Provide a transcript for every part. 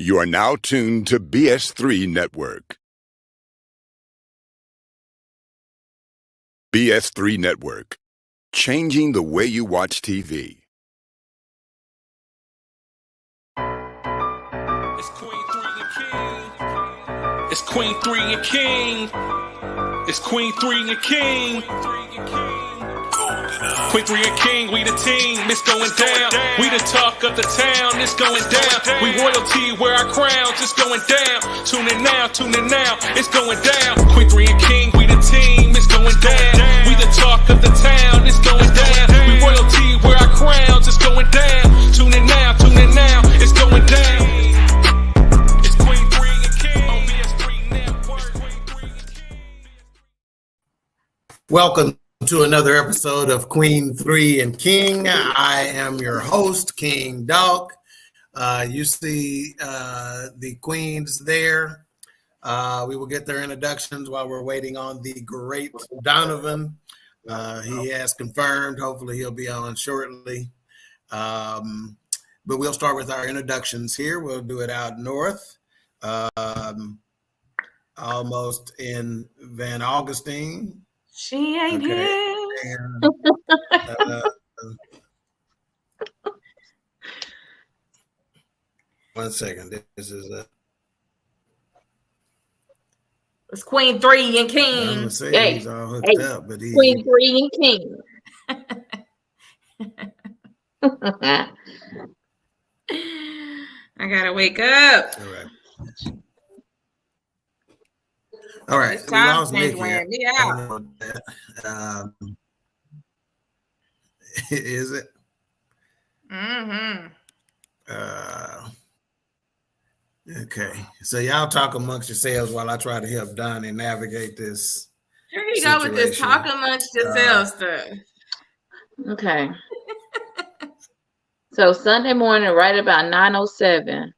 You are now tuned to BS3 Network. BS3 Network, changing the way you watch TV. It's Queen3 King. It's Queen3 and King. It's Queen3 and King. Queen3 and King, we the team, it's going down. We the talk of the town, it's going down. We royalty, wear our crowns, it's going down. Tune in now, it's going down. Queen3 and King, we the team, it's going down. We the talk of the town, it's going down. We royalty, wear our crowns, it's going down. Tune in now, it's going down. It's Queen3 and King on BS3 Network. Welcome to another episode of Queen3 and King. I am your host, King Dog. You see the queens there. We will get their introductions while we're waiting on the great Donovan. He has confirmed. Hopefully he'll be on shortly. But we'll start with our introductions here. We'll do it out north, almost in Van Augustine. She ain't here. One second. This is it's Queen3 and King. I'm gonna say he's all hooked up, but he's Queen3 and King. I gotta wake up. all right. All right. It's time to wear me out. Is it? Mm-hmm. Okay. So y'all talk amongst yourselves while I try to help Donnie navigate this. Here you go with this talk amongst yourselves stuff. Okay. So Sunday morning, right about 9:07,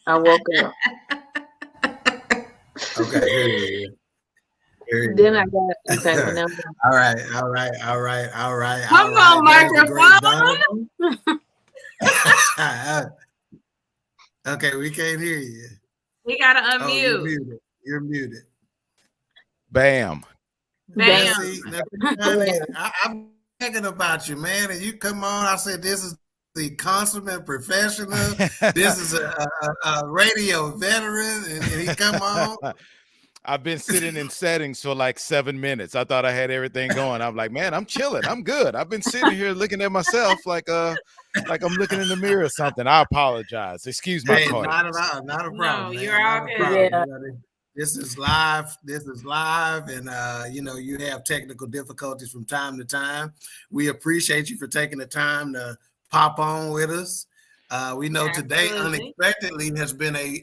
I woke up. Okay, here you go. Then I got okay. All right. Come on, microphone. Okay, we can't hear you. We gotta Oh, unmute. you're muted. Bam. Bam. See, I'm thinking about you, man. And you come on. I said, this is the consummate professional. This is a radio veteran. And he come on. I've been sitting in settings for like 7 minutes. I thought I had everything going. I'm like, man, I'm chilling. I'm good. I've been sitting here looking at myself like I'm looking in the mirror or something. I apologize. Excuse my Hey, part. not a problem. No, Man. you're all Not a good. problem. This is live, and you have technical difficulties from time to time. We appreciate you for taking the time to pop on with us. We know today unexpectedly has been a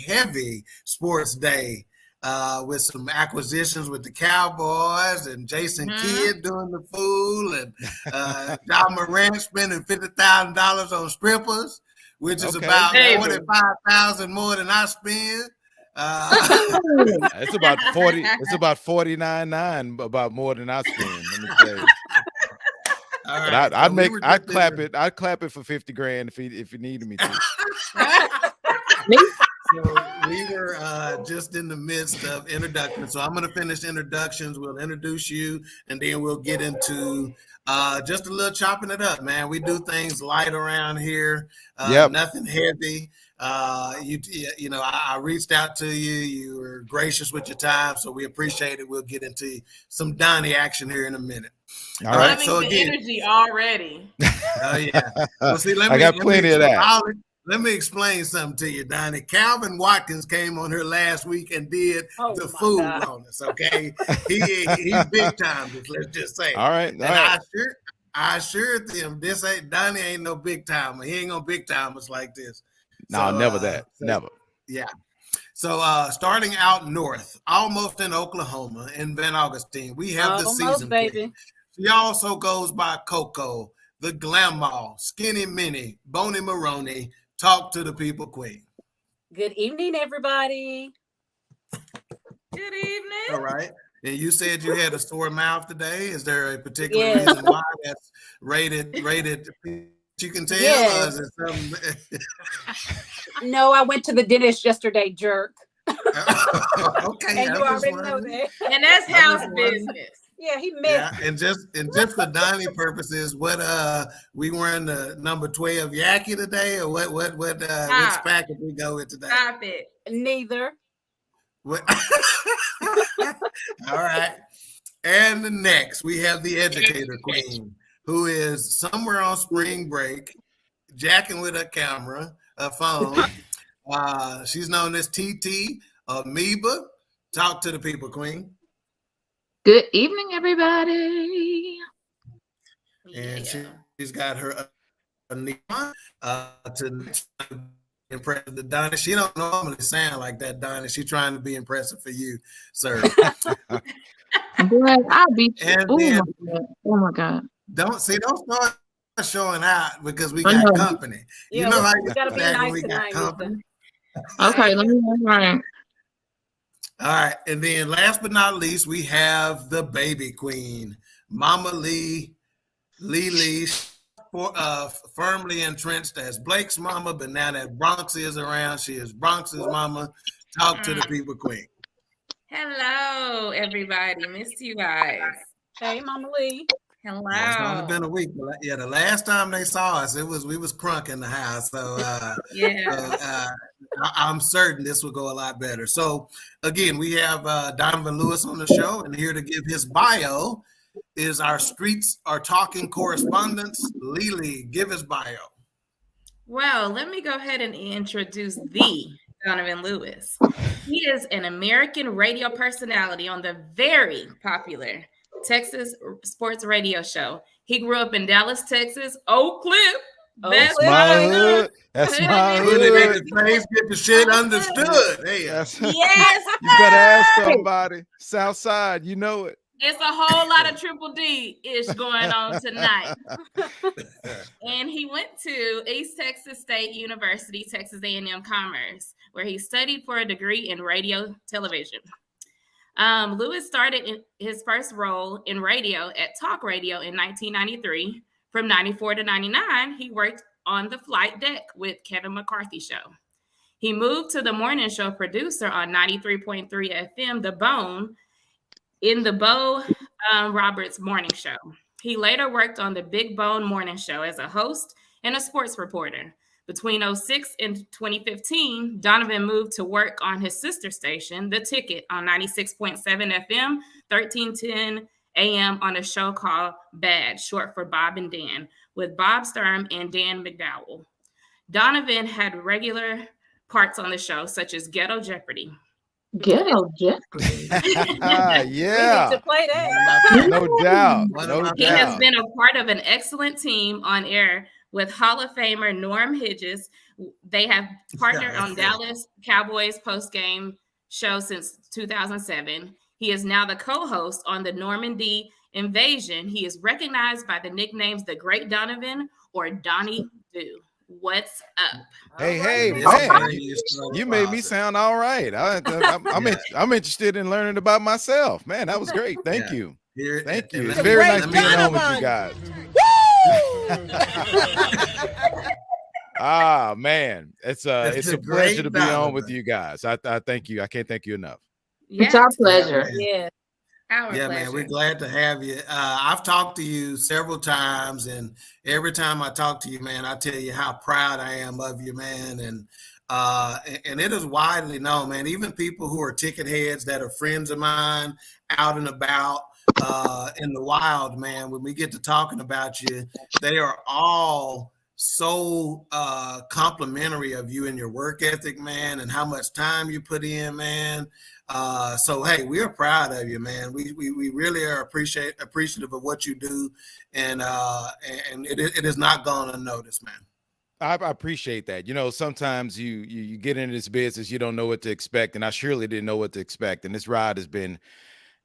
heavy sports day with some acquisitions with the Cowboys and Jason Kidd doing the fool, and John Morant spending $50,000 on strippers, which is about $45,000 more than I spend. It's about 40. It's about 49.9 about more than I spend. Let me tell you. But I'd clap it. I'd clap it for 50 grand if you needed me to. So we were just in the midst of introductions. So I'm going to finish introductions. We'll introduce you, and then we'll get into just a little chopping it up, man. We do things light around here. Nothing heavy. I reached out to you. You were gracious with your time, so we appreciate it. We'll get into some Donnie action here in a minute. All right. So again, energy already. Oh yeah. Well, see, I got plenty of that. Let me explain something to you, Donnie. Calvin Watkins came on here last week and did the fool on us. Okay, he's big time. Let's just say. All right. I assured them this ain't Donnie ain't no big timer. He ain't no big timers like this. No, never that. Never. Yeah. So starting out north, almost in Oklahoma, in Van Augustine, we have the season baby. She also goes by Coco, the Glamour, Skinny Minnie, Boney Maroney. Talk to the people, Queen. Good evening, everybody. Good evening. All right. And you said you had a sore mouth today. Is there a particular reason why that's rated you can tell Yes. us? Something... No, I went to the dentist yesterday, jerk. Okay, And you already know that. And that's house business. Yeah, he missed. Yeah, and just for Donnie purposes, what we wearing the number 12 Yaki today, or what which package we go with today? Stop it. Neither. What? All right. And next we have the educator queen, who is somewhere on spring break, jacking with a phone. She's known as TT Amoeba. Talk to the people, Queen. Good evening, everybody. And she's got her to impress the Donna. She don't normally sound like that, Donna. She's trying to be impressive for you, sir. Boy, I'll be. And Oh my God! Don't start showing out because we got company. Yeah, you know how you gotta be nice we got company. Okay, let me learn. All right, and then last but not least, we have the baby queen, Mama Lee, firmly entrenched as Blake's mama, but now that Bronx is around, she is Bronx's mama. Talk to the people, Queen. Hello, everybody. Missed you guys. Hey, Mama Lee. Hello. It's only been a week, but yeah, the last time they saw us, we was crunk in the house. So I'm certain this will go a lot better. So again, we have Donovan Lewis on the show, and here to give his bio is our Streets Are Talking correspondent, Lily. Give his bio. Well, let me go ahead and introduce the Donovan Lewis. He is an American radio personality on the very popular Texas sports radio show. He grew up in Dallas, Texas. Oak Cliff. That's my hood. That's my hood. Get the shit understood. Hey, yes. You better ask somebody. South Side, you know it. It's a whole lot of Triple D-ish going on tonight. And he went to East Texas State University, Texas A&M Commerce, where he studied for a degree in radio television. Lewis started his first role in radio at Talk Radio in 1993. From 94 to 99, he worked on the flight deck with Kevin McCarthy Show. He moved to the morning show producer on 93.3 FM, The Bone, in the Bo Roberts Morning Show. He later worked on the Big Bone Morning Show as a host and a sports reporter. Between 2006 and 2015, Donovan moved to work on his sister station, The Ticket, on 96.7 FM, 1310 AM on a show called Bad, short for Bob and Dan, with Bob Sturm and Dan McDowell. Donovan had regular parts on the show, such as Ghetto Jeopardy. Ghetto Jeopardy. Yeah. We need to play that. No doubt. He has been a part of an excellent team on air with Hall of Famer Norm Hedges. They have partnered on Dallas Cowboys post-game show since 2007. He is now the co-host on the Normandy Invasion. He is recognized by the nicknames The Great Donovan or Donnie Do. What's up? Hey, man. You made me sound all right. I'm interested in learning about myself. Man, that was great. Thank you. Thank you. It's very nice being on with you guys. Man. It's a pleasure to be on with you guys. I thank you. I can't thank you enough. It's our pleasure. Yeah. Our pleasure. Man, we're glad to have you. I've talked to you several times, and every time I talk to you, man, I tell you how proud I am of you, man. And it is widely known, man, even people who are ticket heads that are friends of mine out and about in the wild, man, when we get to talking about you, they are all so complimentary of you and your work ethic, man, and how much time you put in, man. So hey, we are proud of you, man. We really are appreciative of what you do, and it is not gone unnoticed, man. I appreciate that. You know, sometimes you get into this business, you don't know what to expect, and I surely didn't know what to expect. And this ride has been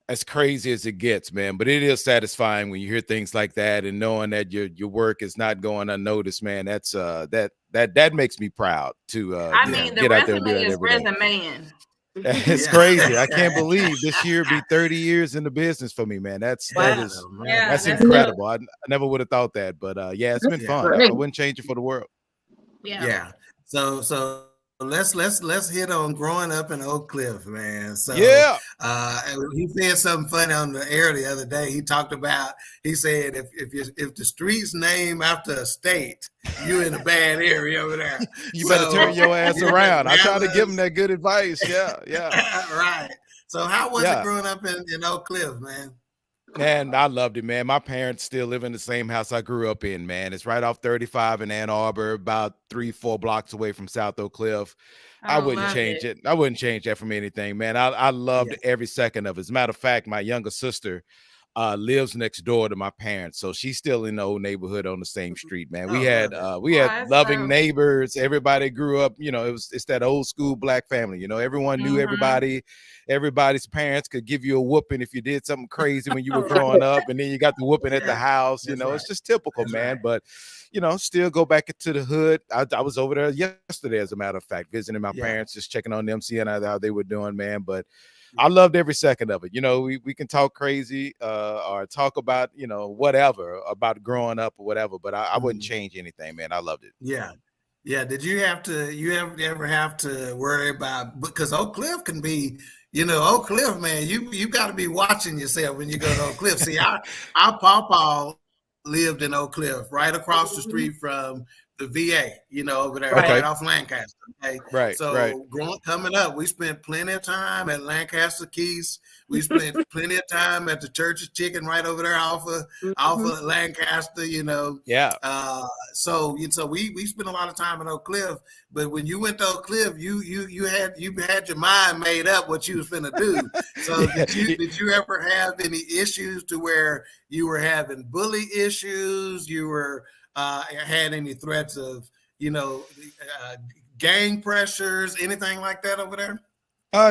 as crazy as it gets, man. But it is satisfying when you hear things like that and knowing that your work is not going unnoticed, man. That's that makes me proud to the get out there and do resume that is every day. resume. It's crazy. I can't believe this year be 30 years in the business for me, man. That's that's incredible. I never would have thought that, but it's been fun. I wouldn't change it for the world. Yeah. So let's hit on growing up in Oak Cliff, man. So he said something funny on the air the other day. He talked about, he said if the street's named after a state, you in a bad area over there. You better turn your ass around. I try to give him that good advice. Yeah. Right. So how was it growing up in Oak Cliff, man? Man, I loved it, man. My parents still live in the same house I grew up in, man. It's right off 35 in Ann Arbor, about 3-4 blocks away from South Oak Cliff. I wouldn't change it. I wouldn't change that from anything, man. I loved every second of it. As a matter of fact, my younger sister lives next door to my parents, so she's still in the old neighborhood on the same street, man. We had loving neighbors. Everybody grew up, it's that old school black family, everyone knew everybody. Everybody's parents could give you a whooping if you did something crazy when you were growing up, and then you got the whooping at the house. It's just typical, man. But still go back into the hood. I was over there yesterday, as a matter of fact, visiting my parents, just checking on them, seeing how they were doing, man. But I loved every second of it. We can talk crazy or talk about, whatever about growing up or whatever, but I wouldn't change anything, man. I loved it. Yeah. Did you ever have to worry about, because Oak Cliff can be, Oak Cliff, man, you got to be watching yourself when you go to Oak Cliff. See, our pawpaw lived in Oak Cliff, right across the street from the VA, over there, right off Lancaster. Okay. Right. So coming up, we spent plenty of time at Lancaster Keys. We spent plenty of time at the Church's Chicken right over there off of Lancaster, Yeah. So we spent a lot of time in Oak Cliff, but when you went to Oak Cliff, you had your mind made up what you was finna do. So did you ever have any issues to where you were having bully issues? You were had any threats of, gang pressures, anything like that over there?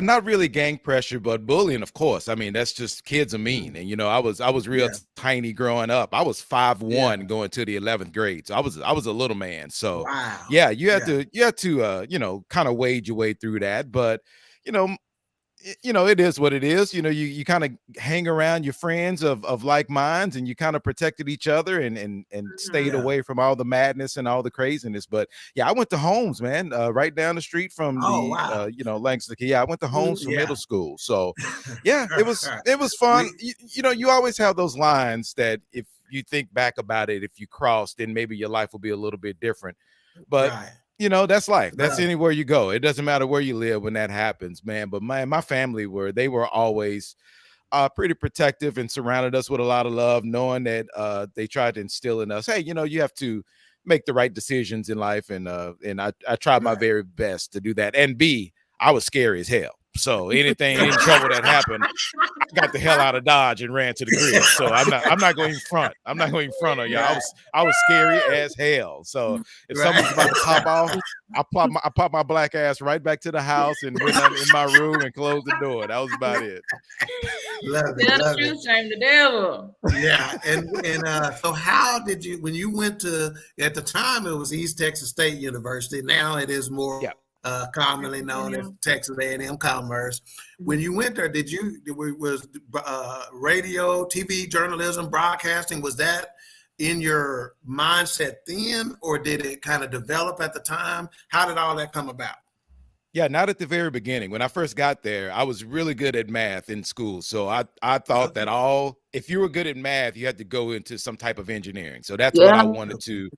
Not really gang pressure, but bullying, of course. I mean, that's just kids are mean. And, I was real tiny growing up. I was 5'1" going to the 11th grade. So I was a little man. So you had to, kind of wade your way through that. But, it is what it is. You kind of hang around your friends of like minds, and you kind of protected each other and stayed away from all the madness and all the craziness. But I went to Holmes, man, right down the street from Lancaster. I went to Holmes for middle school. So it was fun. You always have those lines that if you think back about it, if you cross, then maybe your life will be a little bit different. But that's life. That's anywhere you go. It doesn't matter where you live when that happens, man. But my family they were always pretty protective and surrounded us with a lot of love, knowing that they tried to instill in us, hey, you have to make the right decisions in life. And I tried my very best to do that. And I was scary as hell. So any trouble that happened, I got the hell out of Dodge and ran to the crib. So I'm not going in front. I'm not going in front of y'all. I was scary as hell. So if something's about to pop off, I pop my black ass right back to the house and went in my room and closed the door. That was about it. Love it. Shame the devil. Yeah. And so how did you, when you went to, at the time it was East Texas State University. Now it is more commonly known as Texas A&M Commerce. When you went there, was radio, TV, journalism, broadcasting, was that in your mindset then, or did it kind of develop at the time? How did all that come about? Yeah, not at the very beginning. When I first got there, I was really good at math in school. So I thought that if you were good at math, you had to go into some type of engineering. So that's what I wanted to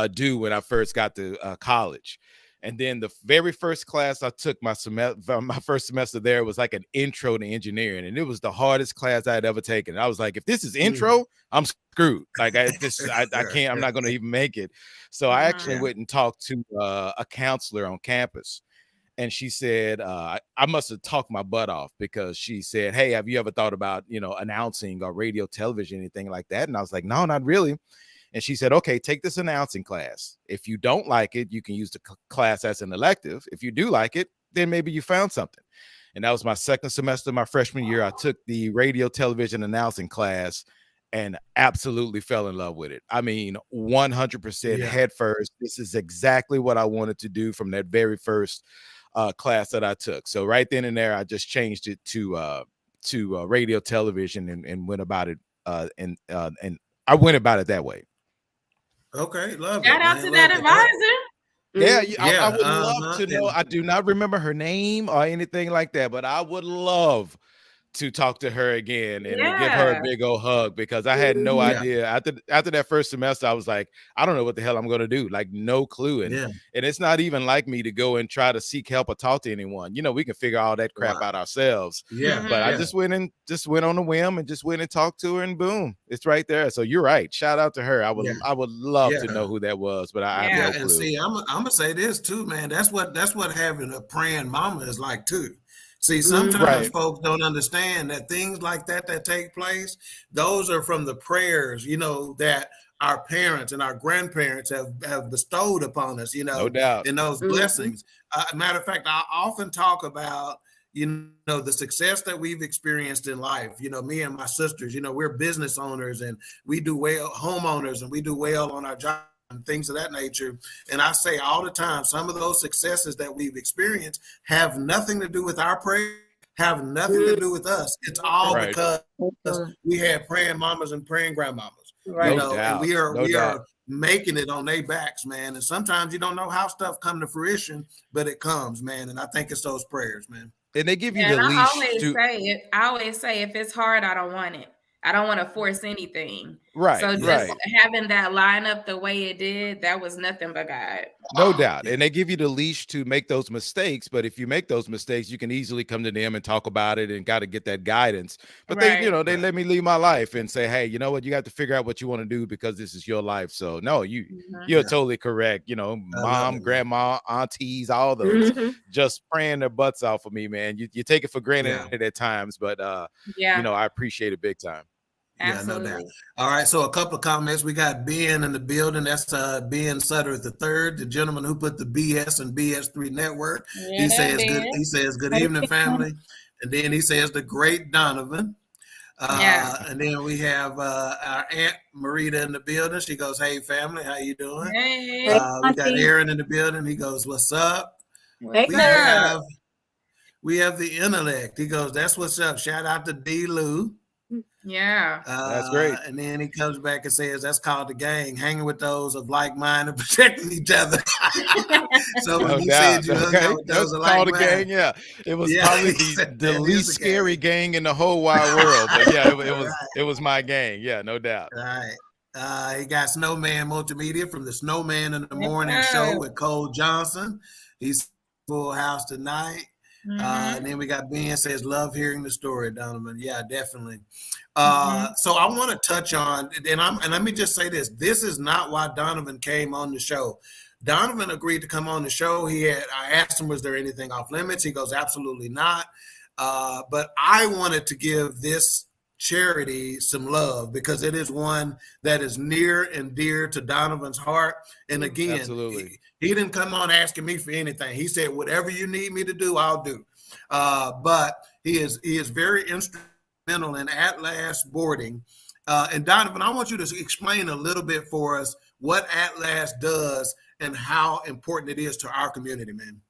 do when I first got to college. And then the very first class I took my first semester there was like an intro to engineering. And it was the hardest class I had ever taken. I was like, if this is intro, I'm screwed. Like I can't, I'm not going to even make it. So I actually went and talked to a counselor on campus. And she said, I must have talked my butt off, because she said, hey, have you ever thought about, announcing or radio, television, anything like that? And I was like, no, not really. And she said, okay, take this announcing class. If you don't like it, you can use the class as an elective. If you do like it, then maybe you found something. And that was my second semester, my freshman year. I took the radio, television announcing class and absolutely fell in love with it. I mean, 100% head first. This is exactly what I wanted to do from that very first class that I took. So right then and there, I just changed it to radio, television, and went about it. And I went about it that way. Okay, love Shout it. out man. to Love that it. advisor. Yeah, I would love to know. I do not remember her name or anything like that, but I would love to talk to her again and to give her a big old hug, because I had no idea. After that first semester, I was like, I don't know what the hell I'm going to do. Like, no clue. And it's not even like me to go and try to seek help or talk to anyone. You know, we can figure all that crap out ourselves. But I just went on a whim and just went and talked to her, and boom, it's right there. So you're right. Shout out to her. I would love to know who that was, but I have no clue. And see, I'm gonna say this too, man. That's what having a praying mama is like too. See, sometimes folks don't understand that things like that take place, those are from the prayers, you know, that our parents and our grandparents have bestowed upon us, you know, no doubt. in those blessings. Matter of fact, I often talk about, you know, the success that we've experienced in life. You know, me and my sisters, you know, we're business owners and we do well, homeowners, and we do well on our job and things of that nature. And I say all the time, some of those successes that we've experienced have nothing to do with our prayer, have nothing to do with us. It's all because we had praying mamas and praying grandmamas. You know, and we are making it on their backs, man. And sometimes you don't know how stuff come to fruition, but it comes, man. And I think it's those prayers, man. And they give you the leash. I always say, if it's hard, I don't want it. I don't want to force anything. Right. So just having that line up the way it did, that was nothing but God. No doubt. And they give you the leash to make those mistakes. But if you make those mistakes, you can easily come to them and talk about it and got to get that guidance. But they, you know, they let me leave my life and say, hey, you know what? You got to figure out what you want to do because this is your life. So no, you're totally correct. You know, mom, grandma, aunties, all those just praying their butts off for me, man. You take it for granted at times, but you know, I appreciate it big time. Absolutely. No doubt. All right, so a couple of comments. We got Ben in the building. That's Ben Sutter III, the gentleman who put the BS and BS3 network. He says good. He says good evening, family, and then he says the great Donovan. And then we have our Aunt Marita in the building. She goes, "Hey, family, how you doing?" Hey. We got Aaron in the building. He goes, "What's up?" We have the intellect. He goes, "That's what's up." Shout out to D. Lou. Yeah, that's great. And then he comes back and says, "That's called the gang, hanging with those of like mind and protecting each other." So when you said you hung out with those of like mind, gang, it was probably the least scary gang in the whole wide world. But yeah, it was my gang. Yeah, no doubt. Right. He got Snowman Multimedia from the Snowman in the Morning Show with Cole Johnson. He's Full House tonight. And then we got Ben says, "Love hearing the story, Donovan." Yeah, definitely. So I want to touch on, and let me just say this: this is not why Donovan came on the show. Donovan agreed to come on the show. I asked him, "Was there anything off limits?" He goes, "Absolutely not." But I wanted to give this charity some love because it is one that is near and dear to Donovan's heart. And again, absolutely. He didn't come on asking me for anything. He said, "Whatever you need me to do, I'll do." But he is very instrumental in At Last boarding. And Donovan, I want you to explain a little bit for us what At Last does and how important it is to our community, man.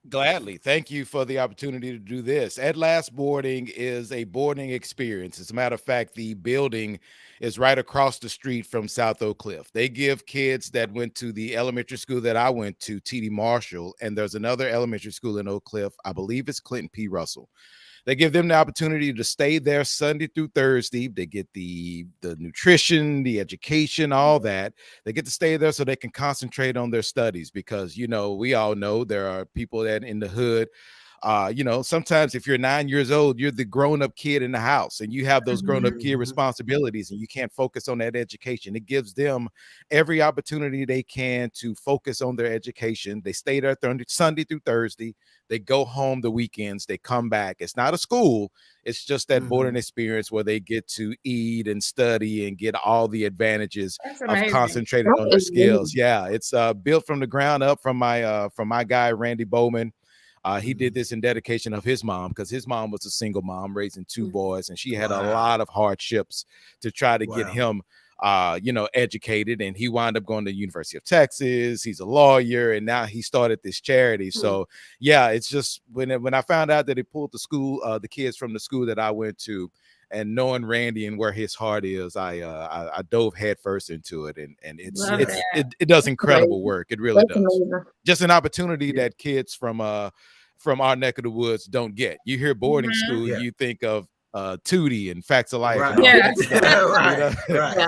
Gladly. Thank you for the opportunity to do this. At Last boarding is a boarding experience. As a matter of fact, the building is right across the street from South Oak Cliff. They give kids that went to the elementary school that I went to, T.D. Marshall, and there's another elementary school in Oak Cliff. I believe it's Clinton P. Russell. They give them the opportunity to stay there Sunday through Thursday. They get the nutrition, the education, all that. They get to stay there so they can concentrate on their studies because, you know, we all know there are people that in the hood, you know, sometimes if you're 9 years old, you're the grown-up kid in the house and you have those grown-up kid responsibilities and you can't focus on that education. It gives them every opportunity they can to focus on their education. They stay there Sunday through Thursday. They go home the weekends. They come back. It's not a school. It's just that boarding experience where they get to eat and study and get all the advantages of concentrating on their skills. Yeah, it's built from the ground up from my guy, Randy Bowman. He did this in dedication of his mom because his mom was a single mom raising two boys, and she had a lot of hardships to try to get him you know, educated, and he wound up going to the University of Texas. He's a lawyer, and now he started this charity. So yeah, it's just when I found out that he pulled the kids from the school that I went to, and knowing Randy and where his heart is, I dove headfirst into it, and it does incredible work. It really does. Amazing. Just an opportunity that kids from our neck of the woods don't get. You hear boarding school, you think of Tootie and Facts of Life.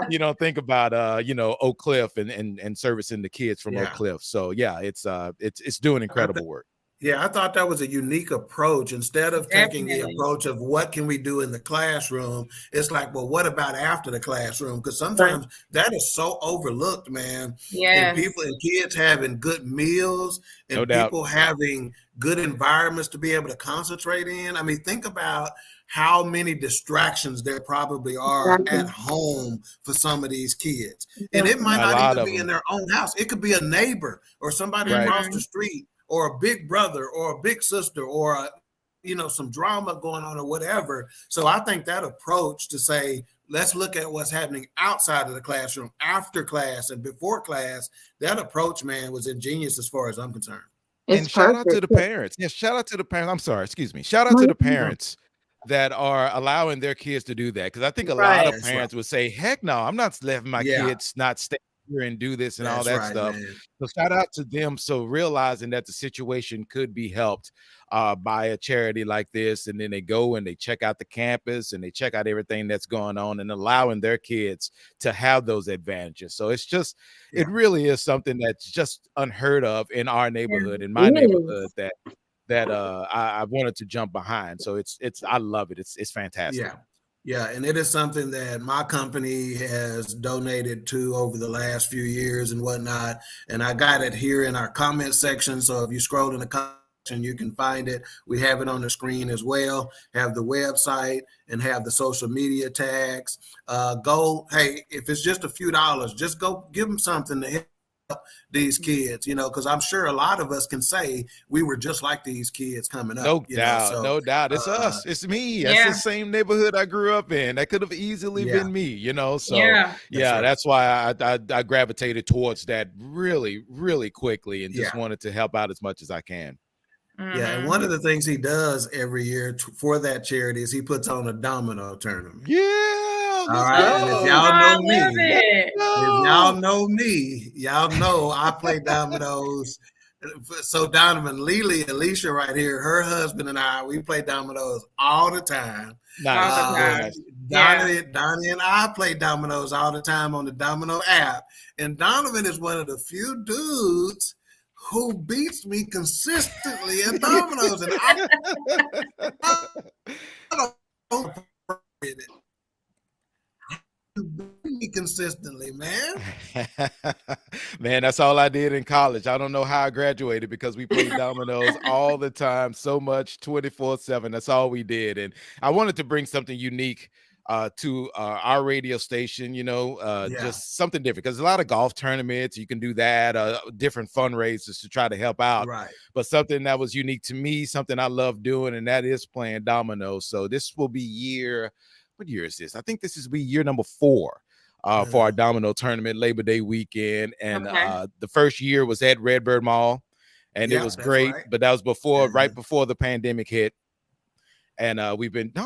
You don't think about you know, Oak Cliff and servicing the kids from Oak Cliff. So yeah, it's doing incredible work. Yeah, I thought that was a unique approach. Instead of taking the approach of what can we do in the classroom, it's like, well, what about after the classroom? Because sometimes that is so overlooked, man. And people and kids having good meals and people having good environments to be able to concentrate in. I mean, think about how many distractions there probably are at home for some of these kids. And it might not even be in their own house. It could be a neighbor or somebody across the street, or a big brother or a big sister, or you know, some drama going on or whatever. So I think that approach to say, let's look at what's happening outside of the classroom, after class and before class, that approach, man, was ingenious as far as I'm concerned. And shout out to the parents. Yeah, shout out to the parents. I'm sorry, excuse me. Shout out to the parents that are allowing their kids to do that. Because I think a lot of parents would say, heck no, I'm not letting my kids not stay here and do this and all that stuff. Man. So shout out to them. So realizing that the situation could be helped by a charity like this, and then they go and they check out the campus and they check out everything that's going on, and allowing their kids to have those advantages. So it's just it really is something that's just unheard of in our neighborhood, in my neighborhood, that I wanted to jump behind. So it's I love it. It's fantastic. Yeah, and it is something that my company has donated to over the last few years and whatnot. And I got it here in our comment section. So if you scroll in the comment section, you can find it. We have it on the screen as well. Have the website and have the social media tags. Hey, if it's just a few dollars, just go give them something to help these kids, you know, because I'm sure a lot of us can say we were just like these kids coming up. No doubt. It's us. It's me. That's the same neighborhood I grew up in. That could have easily been me, you know. So that's why I gravitated towards that really, really quickly, and just wanted to help out as much as I can. Yeah, and one of the things he does every year for that charity is he puts on a domino tournament. Yeah. All right. And if y'all know me, y'all know I play dominoes. So Donovan, Alicia right here, her husband and I, we play dominoes all the time. Donnie and I play dominoes all the time on the Domino app. And Donovan is one of the few dudes who beats me consistently in dominoes. And I don't appreciate it. You beat me consistently, man. Man, that's all I did in college. I don't know how I graduated, because we played dominoes all the time, so much, 24/7. That's all we did. And I wanted to bring something unique to our radio station, you know, just something different, because a lot of golf tournaments, you can do that, different fundraisers to try to help out, but something that was unique to me, something I love doing, and that is playing dominoes. So this will be what year is this? I think this is year number 4 for our domino tournament, Labor Day weekend. And the first year was at Redbird Mall, and it was great, but that was right before the pandemic hit. And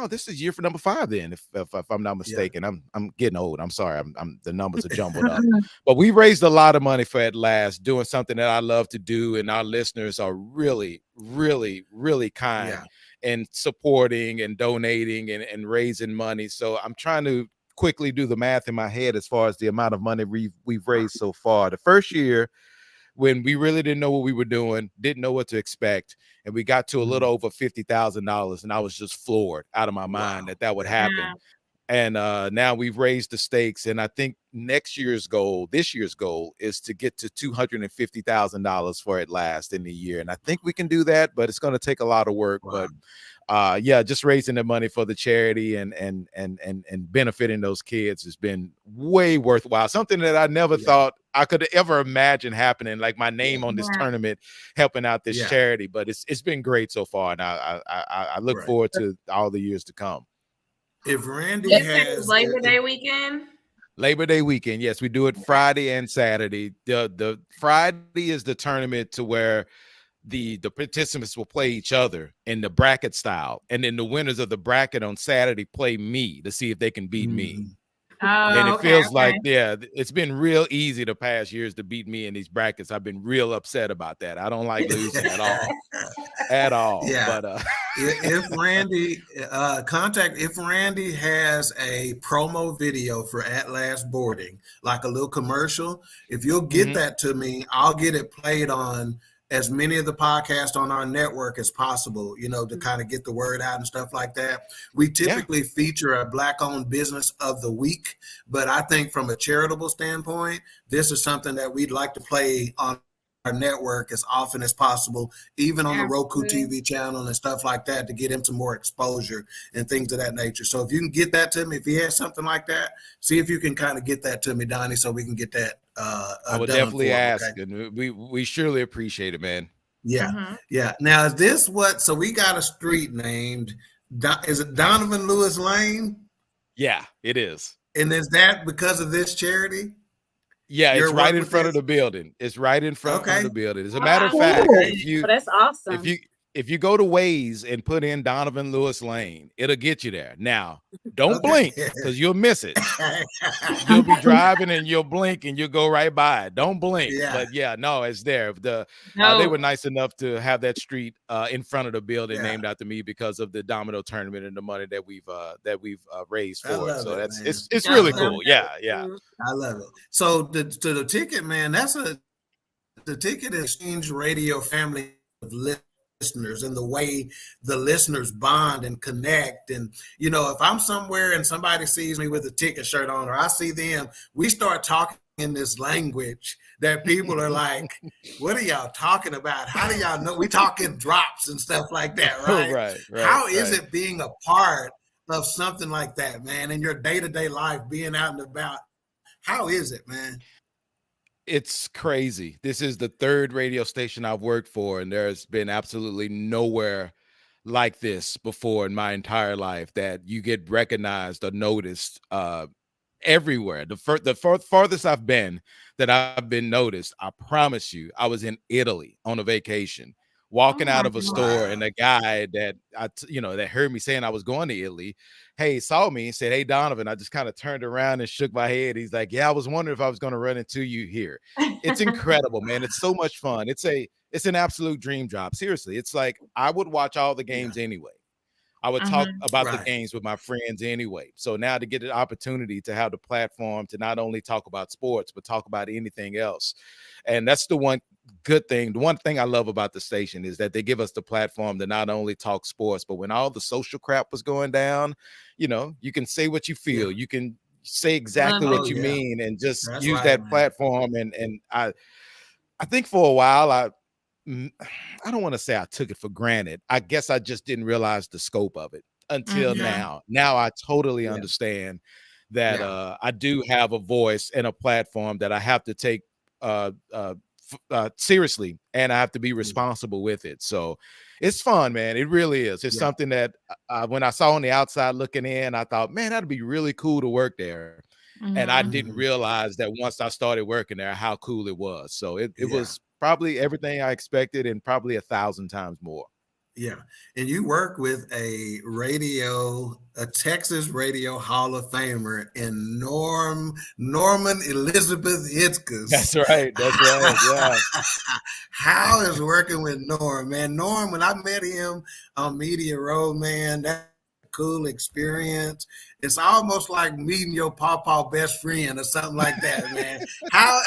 this is year for number 5 then, if I'm not mistaken. I'm getting old. I'm sorry. The numbers are jumbled up. But we raised a lot of money for At Last, doing something that I love to do, and our listeners are really, really, really kind and supporting and donating and raising money. So I'm trying to quickly do the math in my head as far as the amount of money we've raised so far. The first year, when we really didn't know what we were doing, didn't know what to expect, and we got to a little over $50,000, and I was just floored out of my mind that would happen. And now we've raised the stakes, and I think this year's goal is to get to $250,000 for At Last in the year. And I think we can do that, but it's going to take a lot of work. But just raising the money for the charity and benefiting those kids has been way worthwhile. Something that I never thought I could ever imagine happening, like my name on this tournament, helping out this charity. But it's been great so far, and I look forward to all the years to come. If Randy has Labor Day weekend. Labor Day weekend. Yes, we do it Friday and Saturday. The Friday is the tournament to where the participants will play each other in the bracket style, and then the winners of the bracket on Saturday play me to see if they can beat me. Oh, And it okay, feels okay. like, yeah, it's been real easy the past years to beat me in these brackets. I've been real upset about that. I don't like losing at all. At all. Yeah. But if Randy if Randy has a promo video for At Last Boarding, like a little commercial, if you'll get that to me, I'll get it played on as many of the podcasts on our network as possible, you know, to kind of get the word out and stuff like that. We typically feature a Black-owned business of the week, but I think from a charitable standpoint, this is something that we'd like to play on our network as often as possible, even on the Roku TV channel and stuff like that, to get him some more exposure and things of that nature. So if you can get that to me, if he has something like that, see if you can kind of get that to me, Donnie, so we can get that I would definitely ask, and we surely appreciate it, man. Yeah. Yeah. Now, is this what, so we got a street named, is it Donovan Lewis Lane? Yeah, it is. And is that because of this charity? Yeah, it's right in front of the building. It's right in front of the building. As a matter of fact, that's awesome. If you go to Waze and put in Donovan Lewis Lane, it'll get you there. Now, don't blink because you'll miss it. You'll be driving and you'll blink and you'll go right by it. Don't blink. But yeah, no, it's there. They were nice enough to have that street in front of the building named after me because of the domino tournament and the money that we've raised for it. So it's really cool. Yeah. I love it. So the ticket, man, the ticket exchange radio family of listeners and the way the listeners bond and connect. And, you know, if I'm somewhere and somebody sees me with a ticket shirt on, or I see them, we start talking in this language that people are like, what are y'all talking about? How do y'all know? We talking drops and stuff like that, right? Right. How is it being a part of something like that, man, in your day-to-day life, being out and about? How is it, man? It's crazy. This is the third radio station I've worked for, and there's been absolutely nowhere like this before in my entire life that you get recognized or noticed everywhere. The farthest I've been that I've been noticed, I promise you, I was in Italy on a vacation, walking out of a store, and a guy that that heard me saying I was going to Italy, saw me and said, "Hey, Donovan." I just kind of turned around and shook my head. He's like, "Yeah, I was wondering if I was going to run into you here." It's incredible, man. It's so much fun. It's an absolute dream job. Seriously, it's like I would watch all the games anyway. I would talk about the games with my friends anyway. So now to get the opportunity to have the platform to not only talk about sports, but talk about anything else. And that's the one good thing. The one thing I love about the station is that they give us the platform to not only talk sports, but when all the social crap was going down, you can say what you feel. You can say exactly what you mean and just use that platform. And I think for a while, I don't want to say I took it for granted. I guess I just didn't realize the scope of it until now. Now I totally understand that I do have a voice and a platform that I have to take seriously, and I have to be responsible with it. So it's fun, man. It really is. It's something that when I saw on the outside looking in, I thought, man, that'd be really cool to work there. And I didn't realize that once I started working there, how cool it was. So it was probably everything I expected and probably 1,000 times more. Yeah. And you work with a Texas Radio Hall of Famer in Norman Elizabeth Hitzkes. That's right. Yeah. How is working with Norm, man? Norm, when I met him on Media Row, man, that cool experience. It's almost like meeting your pawpaw best friend or something like that, man. How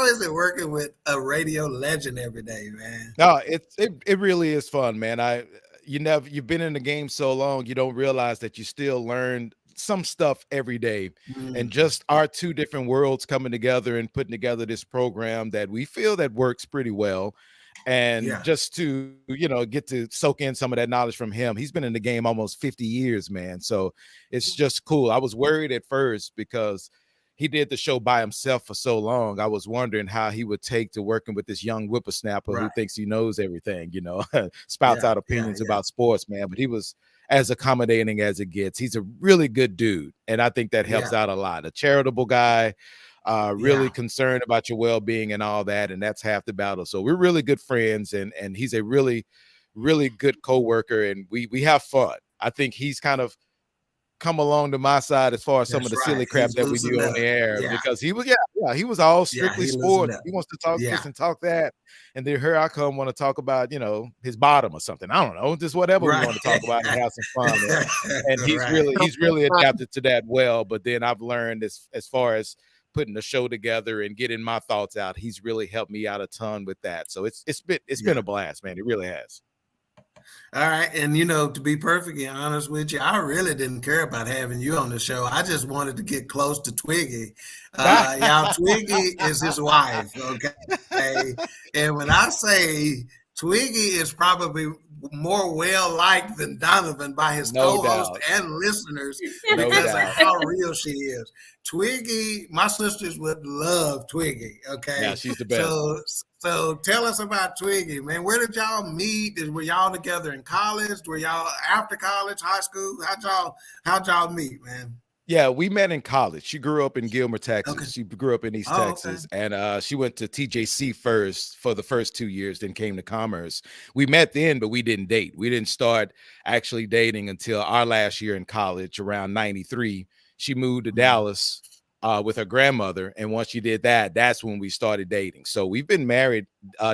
is it working with a radio legend every day, man? No, it really is fun, man. You've been in the game so long, you don't realize that you still learn some stuff every day. And just our two different worlds coming together and putting together this program that we feel that works pretty well. And just to, get to soak in some of that knowledge from him. He's been in the game almost 50 years, man. So it's just cool. I was worried at first because he did the show by himself for so long. I was wondering how he would take to working with this young whippersnapper who thinks he knows everything, spouts out opinions about sports, man. But he was as accommodating as it gets. He's a really good dude, and I think that helps out a lot. A charitable guy, really concerned about your well-being and all that, and that's half the battle. So we're really good friends, and he's a really, really good co-worker, and we have fun. I think he's kind of come along to my side as far as some of the silly crap that we do on the air, because he was he was all strictly sports. He wants to talk this and talk that, and then here I come want to talk about, you know, his bottom or something. I don't know, just whatever we want to talk about and have some fun with. And he's really adapted to that well. But then I've learned as far as putting the show together and getting my thoughts out, he's really helped me out a ton with that. So it's been a blast, man. It really has. All right. And, you know, to be perfectly honest with you, I really didn't care about having you on the show. I just wanted to get close to Twiggy. Y'all, Twiggy is his wife. Okay. And when I say Twiggy is probably more well-liked than Donovan by his co-host and listeners because of how real she is. Twiggy, my sisters would love Twiggy. Okay. Yeah, she's the best. So tell us about Twiggy, man. Where did y'all meet? Were y'all together in college? Were y'all after college, high school? How'd y'all meet, man? Yeah, we met in college. She grew up in Gilmer, Texas. Okay. She grew up in East Texas, and she went to TJC first for the first 2 years, then came to Commerce. We met then, but we didn't date. We didn't start actually dating until our last year in college, around 93. She moved to Dallas with her grandmother, and once she did that, that's when we started dating. So we've been married.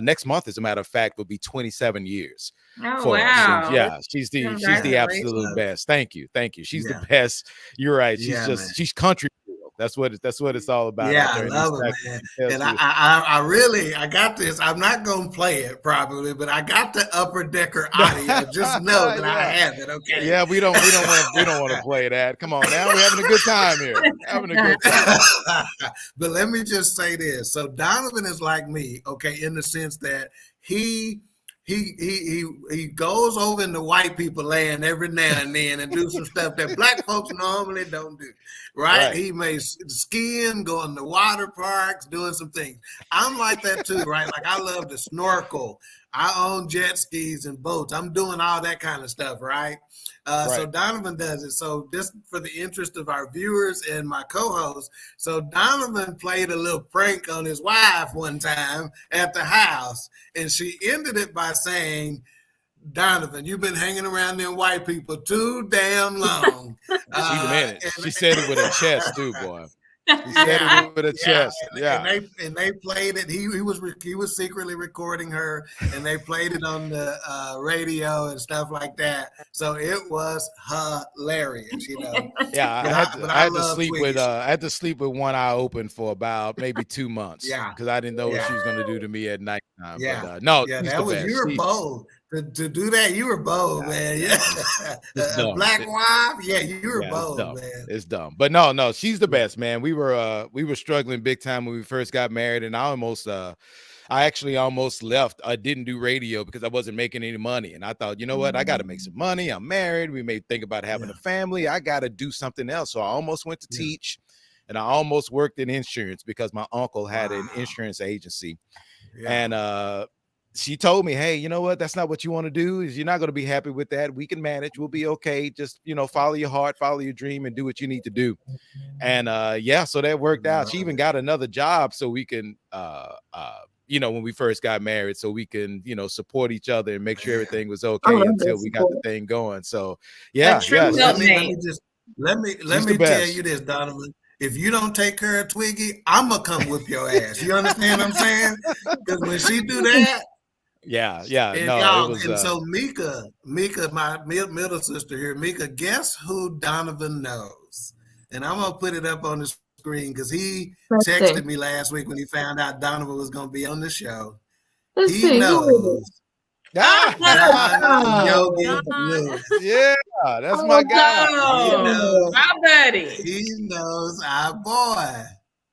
Next month, as a matter of fact, will be 27 years. Oh, wow. Yeah, she's the absolute best. Thank you. She's the best. You're right. She's country. That's what it's all about. Yeah, I love it, man. And I got this. I'm not gonna play it probably, but I got the Upper Decker audio. Just know that I have it. Okay. Yeah, we don't want to play that. Come on now, we're having a good time here. Having a good time. But let me just say this. So Donovan is like me, okay, in the sense that he goes over in the white people land every now and then and do some stuff that black folks normally don't do, right? He may skiing, going to water parks, doing some things. I'm like that too, right? Like I love to snorkel. I own jet skis and boats. I'm doing all that kind of stuff, right? So Donovan does it. So just for the interest of our viewers and my co-host, so Donovan played a little prank on his wife one time at the house, and she ended it by saying, Donovan, you've been hanging around them white people too damn long. She said it with her chest too, boy. He said it with a chest. And they played it. He was secretly recording her, and they played it on the radio and stuff like that. So it was hilarious, you know. Yeah, I had to sleep with one eye open for about maybe 2 months. Yeah, because I didn't know what she was going to do to me at nighttime. Yeah, but, you were bold. To do that, you were bold, man. Yeah, a black wife. Yeah, you were bold, man. It's dumb, but no, she's the best, man. We were struggling big time when we first got married, and I actually almost left. I didn't do radio because I wasn't making any money, and I thought, you know what, I got to make some money. I'm married. We may think about having a family. I got to do something else. So I almost went to teach, and I almost worked in insurance because my uncle had an insurance agency, and she told me, hey, you know what? That's not what you want to do. You're not going to be happy with that. We can manage. We'll be okay. Just, follow your heart, follow your dream, and do what you need to do. And so that worked out. She even got another job so we can, when we first got married, so we can, support each other and make sure everything was okay until we got the thing going. So let me tell you this, Donovan. If you don't take care of Twiggy, I'm gonna come whip your ass. You understand what I'm saying? Because when she do that. And so Mika, my middle sister here, Mika, guess who Donovan knows? And I'm gonna put it up on the screen because he texted me last week when he found out Donovan was gonna be on the show. He knows. Yogi Lewis. Yeah, that's my guy. My buddy. He knows our boy.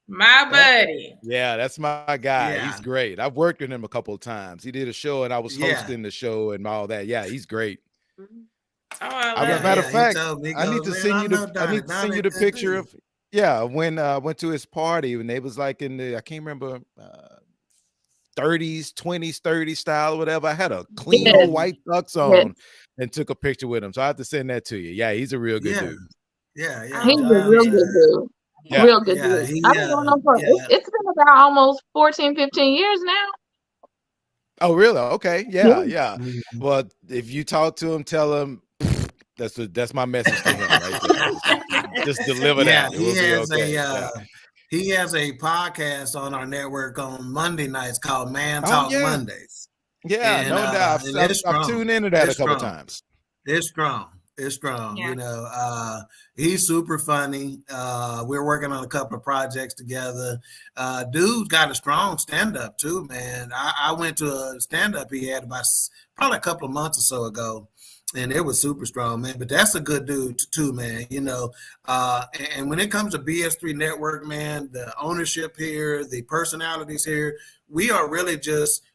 My buddy. Yeah, that's my guy. He's great. I've worked with him a couple of times. He did a show and I was hosting the show and all that. Yeah, he's great. As a matter of fact, I need to send you the picture of when I went to his party and they was like in the, I can't remember, 30s, 20s, 30s style or whatever. I had a clean old white tux on and took a picture with him. So I have to send that to you. Yeah, he's a real good dude. Yeah, He's a real good dude. Yeah. Real good dude. I've been going on for it's been about almost 14, 15 years now. Oh, really? Okay. Yeah. Well, if you talk to him, tell him that's my message to him right there. Just deliver that. It will be okay. He has a podcast on our network on Monday nights called Man Talk Mondays. Yeah, and, no doubt. I've tuned into that a couple times. It's strong. It's strong. Yeah. You know, he's super funny. We're working on a couple of projects together. Dude's got a strong stand-up too, man. I went to a stand-up he had about probably a couple of months or so ago, and it was super strong, man. But that's a good dude too, man. You know, and when it comes to BS3 Network, man, the ownership here, the personalities here, we are really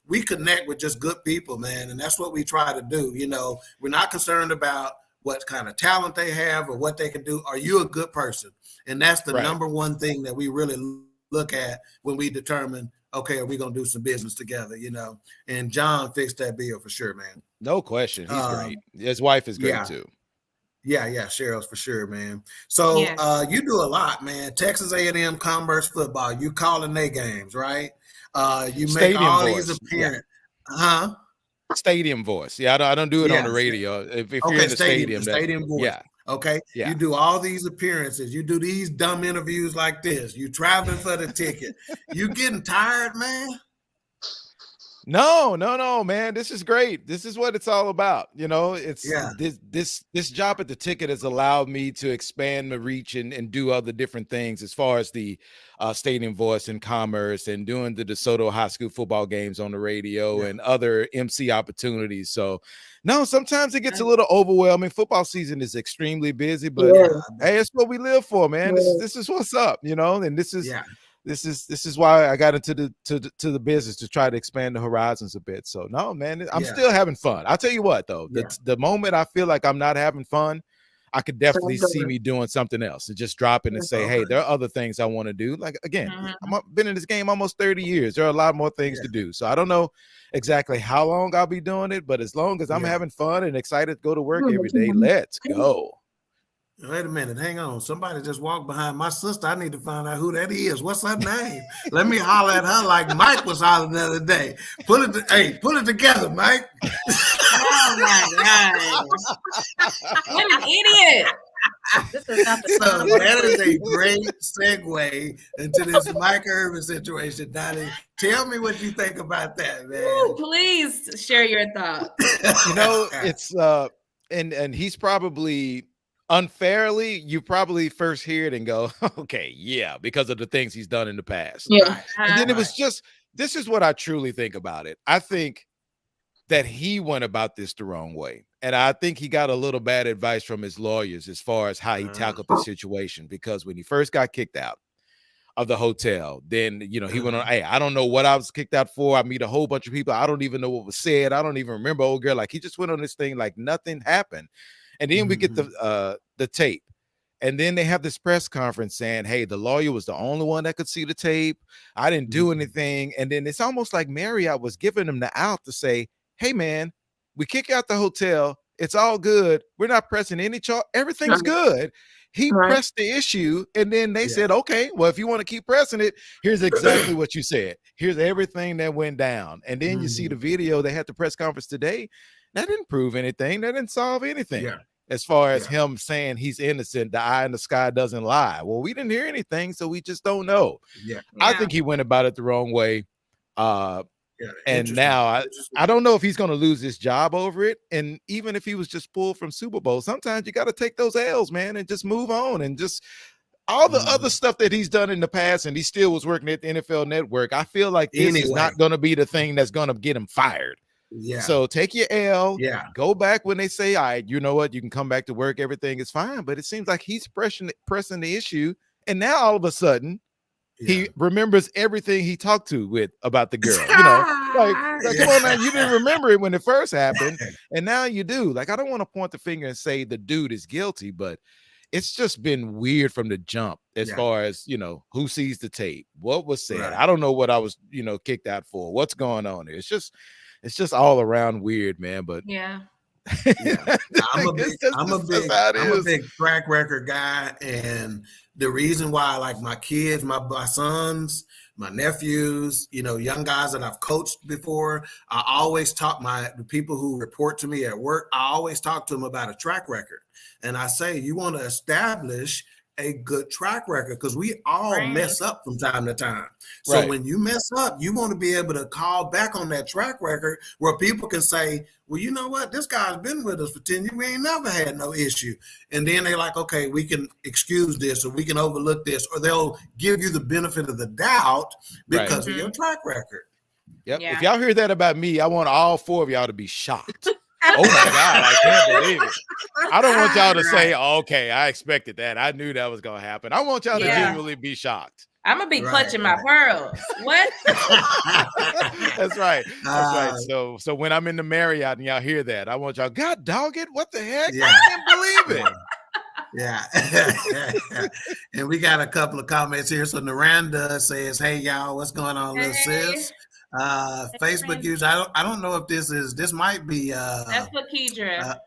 we connect with just good people, man. And that's what we try to do. You know, we're not concerned about what kind of talent they have or what they can do. Are you a good person? And that's the number one thing that we really look at when we determine, okay, are we going to do some business together, you know? And John fixed that bill for sure, man. No question. He's great. His wife is great too. Yeah, Cheryl's for sure, man. So you do a lot, man. Texas A&M Commerce football, you calling their games, right? You make all these appearances. Huh? Stadium voice. Yeah, I don't do it on the radio. If you're in the stadium voice. Yeah. Okay. Yeah. You do all these appearances. You do these dumb interviews like this. You traveling for the ticket. You getting tired, man? No, man. This is great. This is what it's all about. You know, it's this job at the ticket has allowed me to expand my reach and do other different things as far as the stadium voice and commerce and doing the DeSoto high school football games on the radio and other MC opportunities. So no, sometimes it gets a little overwhelming. Football season is extremely busy, but hey, it's what we live for, man. This is what's up, you know, and this is this is why I got into the business, to try to expand the horizons a bit. So no, man, I'm still having fun. I'll tell you what though, the moment I feel like I'm not having fun, I could definitely see me doing something else and just dropping and say, hey, there are other things I want to do. Like, again, I've been in this game almost 30 years. There are a lot more things to do. So I don't know exactly how long I'll be doing it, but as long as I'm having fun and excited to go to work every day, let's go. Wait a minute, hang on. Somebody just walked behind my sister. I need to find out who that is. What's her name? Let me holler at her like Mike was hollering the other day. Put it together, Mike. Oh my gosh. What an idiot. This is not the so that is a great segue into this Mike Irvin situation. Donnie, tell me what you think about that, man. Ooh, please share your thoughts. You know, it's and he's probably unfairly, you probably first hear it and go, okay, yeah, because of the things he's done in the past. Yeah. And then it was just, this is what I truly think about it. I think that he went about this the wrong way. And I think he got a little bad advice from his lawyers as far as how he tackled the situation, because when he first got kicked out of the hotel, then, you know, he went on, hey, I don't know what I was kicked out for. I meet a whole bunch of people. I don't even know what was said. I don't even remember, old girl. Like, he just went on this thing like nothing happened. And then we get the tape. And then they have this press conference saying, hey, the lawyer was the only one that could see the tape. I didn't do anything. And then it's almost like Marriott was giving him the out to say, hey, man, we kick you out the hotel. It's all good. We're not pressing any charge. Everything's good. He pressed the issue. And then they said, okay, well, if you want to keep pressing it, here's exactly what you said. Here's everything that went down. And then you see the video. They had the press conference today. That didn't prove anything. That didn't solve anything. As far as him saying he's innocent, the eye in the sky doesn't lie. Well, we didn't hear anything, so we just don't know. I think he went about it the wrong way. And now I don't know if he's going to lose his job over it. And even if he was just pulled from Super Bowl, sometimes you got to take those L's, man, and just move on. And just all the other stuff that he's done in the past, and he still was working at the NFL Network, I feel like this is not going to be the thing that's going to get him fired. So take your L. Go back when they say, all right, you know what, you can come back to work, everything is fine. But it seems like he's pressing the issue, and now all of a sudden he remembers everything he talked to with about the girl. You know, like come on now, you didn't remember it when it first happened, and now you do. Like, I don't want to point the finger and say the dude is guilty, but it's just been weird from the jump as far as, you know, who sees the tape, what was said. I don't know what I was, you know, kicked out for, what's going on here. It's just all around weird, man. But yeah. I'm a big track record guy, and the reason why, like my kids, my sons, my nephews, you know, young guys that I've coached before, I always talk the people who report to me at work, I always talk to them about a track record. And I say, you want to establish a good track record, because we all mess up from time to time. So when you mess up, you want to be able to call back on that track record where people can say, well, you know what, this guy's been with us for 10 years. We ain't never had no issue. And then they're like, okay, we can excuse this, or we can overlook this, or they'll give you the benefit of the doubt because of your track record. Yep. If y'all hear that about me, I want all 4 of y'all to be shocked. Oh my God, I can't believe it. I don't want y'all to say, okay, I expected that. I knew that was going to happen. I want y'all to genuinely be shocked. I'm going to be clutching my pearls. What? That's right. That's right. So when I'm in the Marriott and y'all hear that, I want y'all, God dog it, what the heck? I can't believe it. Yeah. And we got a couple of comments here. So Naranda says, hey, y'all, what's going on, little sis? Facebook user, I don't know if this might be that's Lakedra.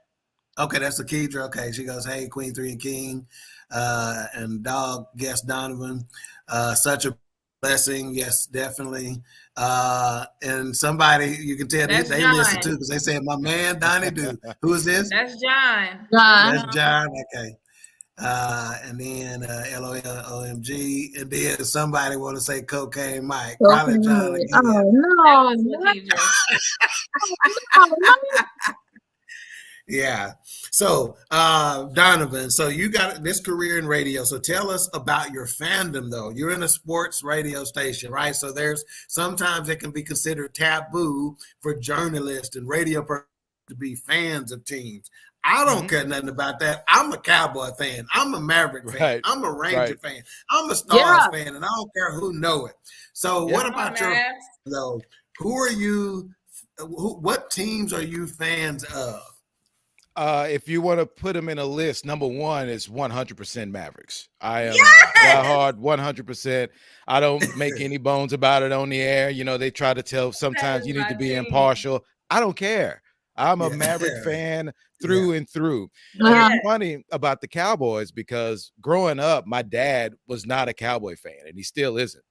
Okay, that's Lakedra. Okay, she goes, hey, Queen3 King, and dog guest Donovan, such a blessing. Yes, definitely. And somebody, you can tell they listen too, because they said my man Donnie do. Who is this? That's John. That's John. Okay. And then LOL OMG, and then somebody want to say Cocaine Mike. Probably John again. Oh no. Yeah. So Donovan, so you got this career in radio. So tell us about your fandom, though. You're in a sports radio station, right? So there's sometimes it can be considered taboo for journalists and radio to be fans of teams. I don't care nothing about that. I'm a Cowboy fan. I'm a Maverick fan. I'm a Ranger fan. I'm a Stars fan, and I don't care who know it. So what about though? Who are you? What teams are you fans of? If you want to put them in a list, number 1 is 100% Mavericks. I am diehard 100%. I don't make any bones about it on the air. You know, they try to tell sometimes you need to be impartial. I don't care. I'm a Maverick fan through and through. And it's funny about the Cowboys because growing up, my dad was not a Cowboy fan, and he still isn't.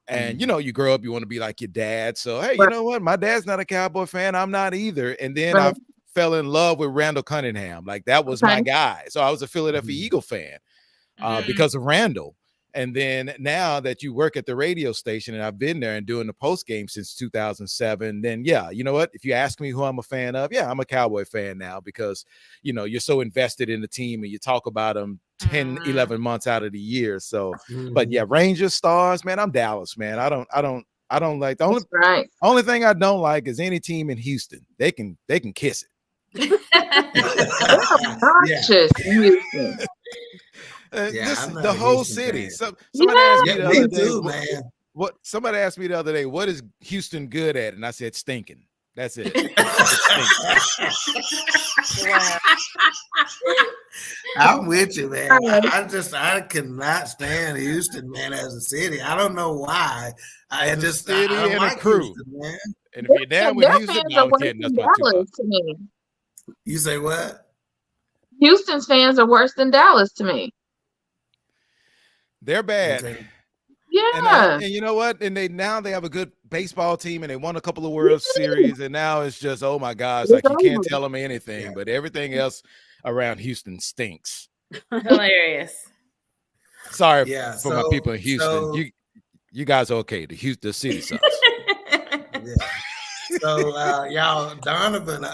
And, you know, you grow up, you want to be like your dad. So, hey, you know what? My dad's not a Cowboy fan. I'm not either. And then I fell in love with Randall Cunningham. Like, that was my guy. So I was a Philadelphia Eagle fan because of Randall. And then now that you work at the radio station, and I've been there and doing the post game since 2007, then you know what? If you ask me who I'm a fan of, I'm a Cowboy fan now because, you know, you're so invested in the team and you talk about them 10, 11 months out of the year. So, but Rangers, Stars, man, I'm Dallas, man. I don't like the only thing I don't like is any team in Houston. They can kiss it. Houston. The whole city. Somebody asked me the other day, somebody asked me the other day, what is Houston good at? And I said, stinking. That's it. I'm with you, man. I cannot stand Houston, man, as a city. I don't know why. I like crew, Houston, man. And if you're down with Houston, to me. You say what? Houston's fans are worse than Dallas to me. They're bad. Okay. Yeah. And you know what? And they have a good baseball team, and they won a couple of World Series, and now it's just, oh my gosh, like you can't tell them anything, but everything else around Houston stinks. Hilarious. Sorry for my people in Houston. You guys are okay. The city sucks. So y'all, Donovan,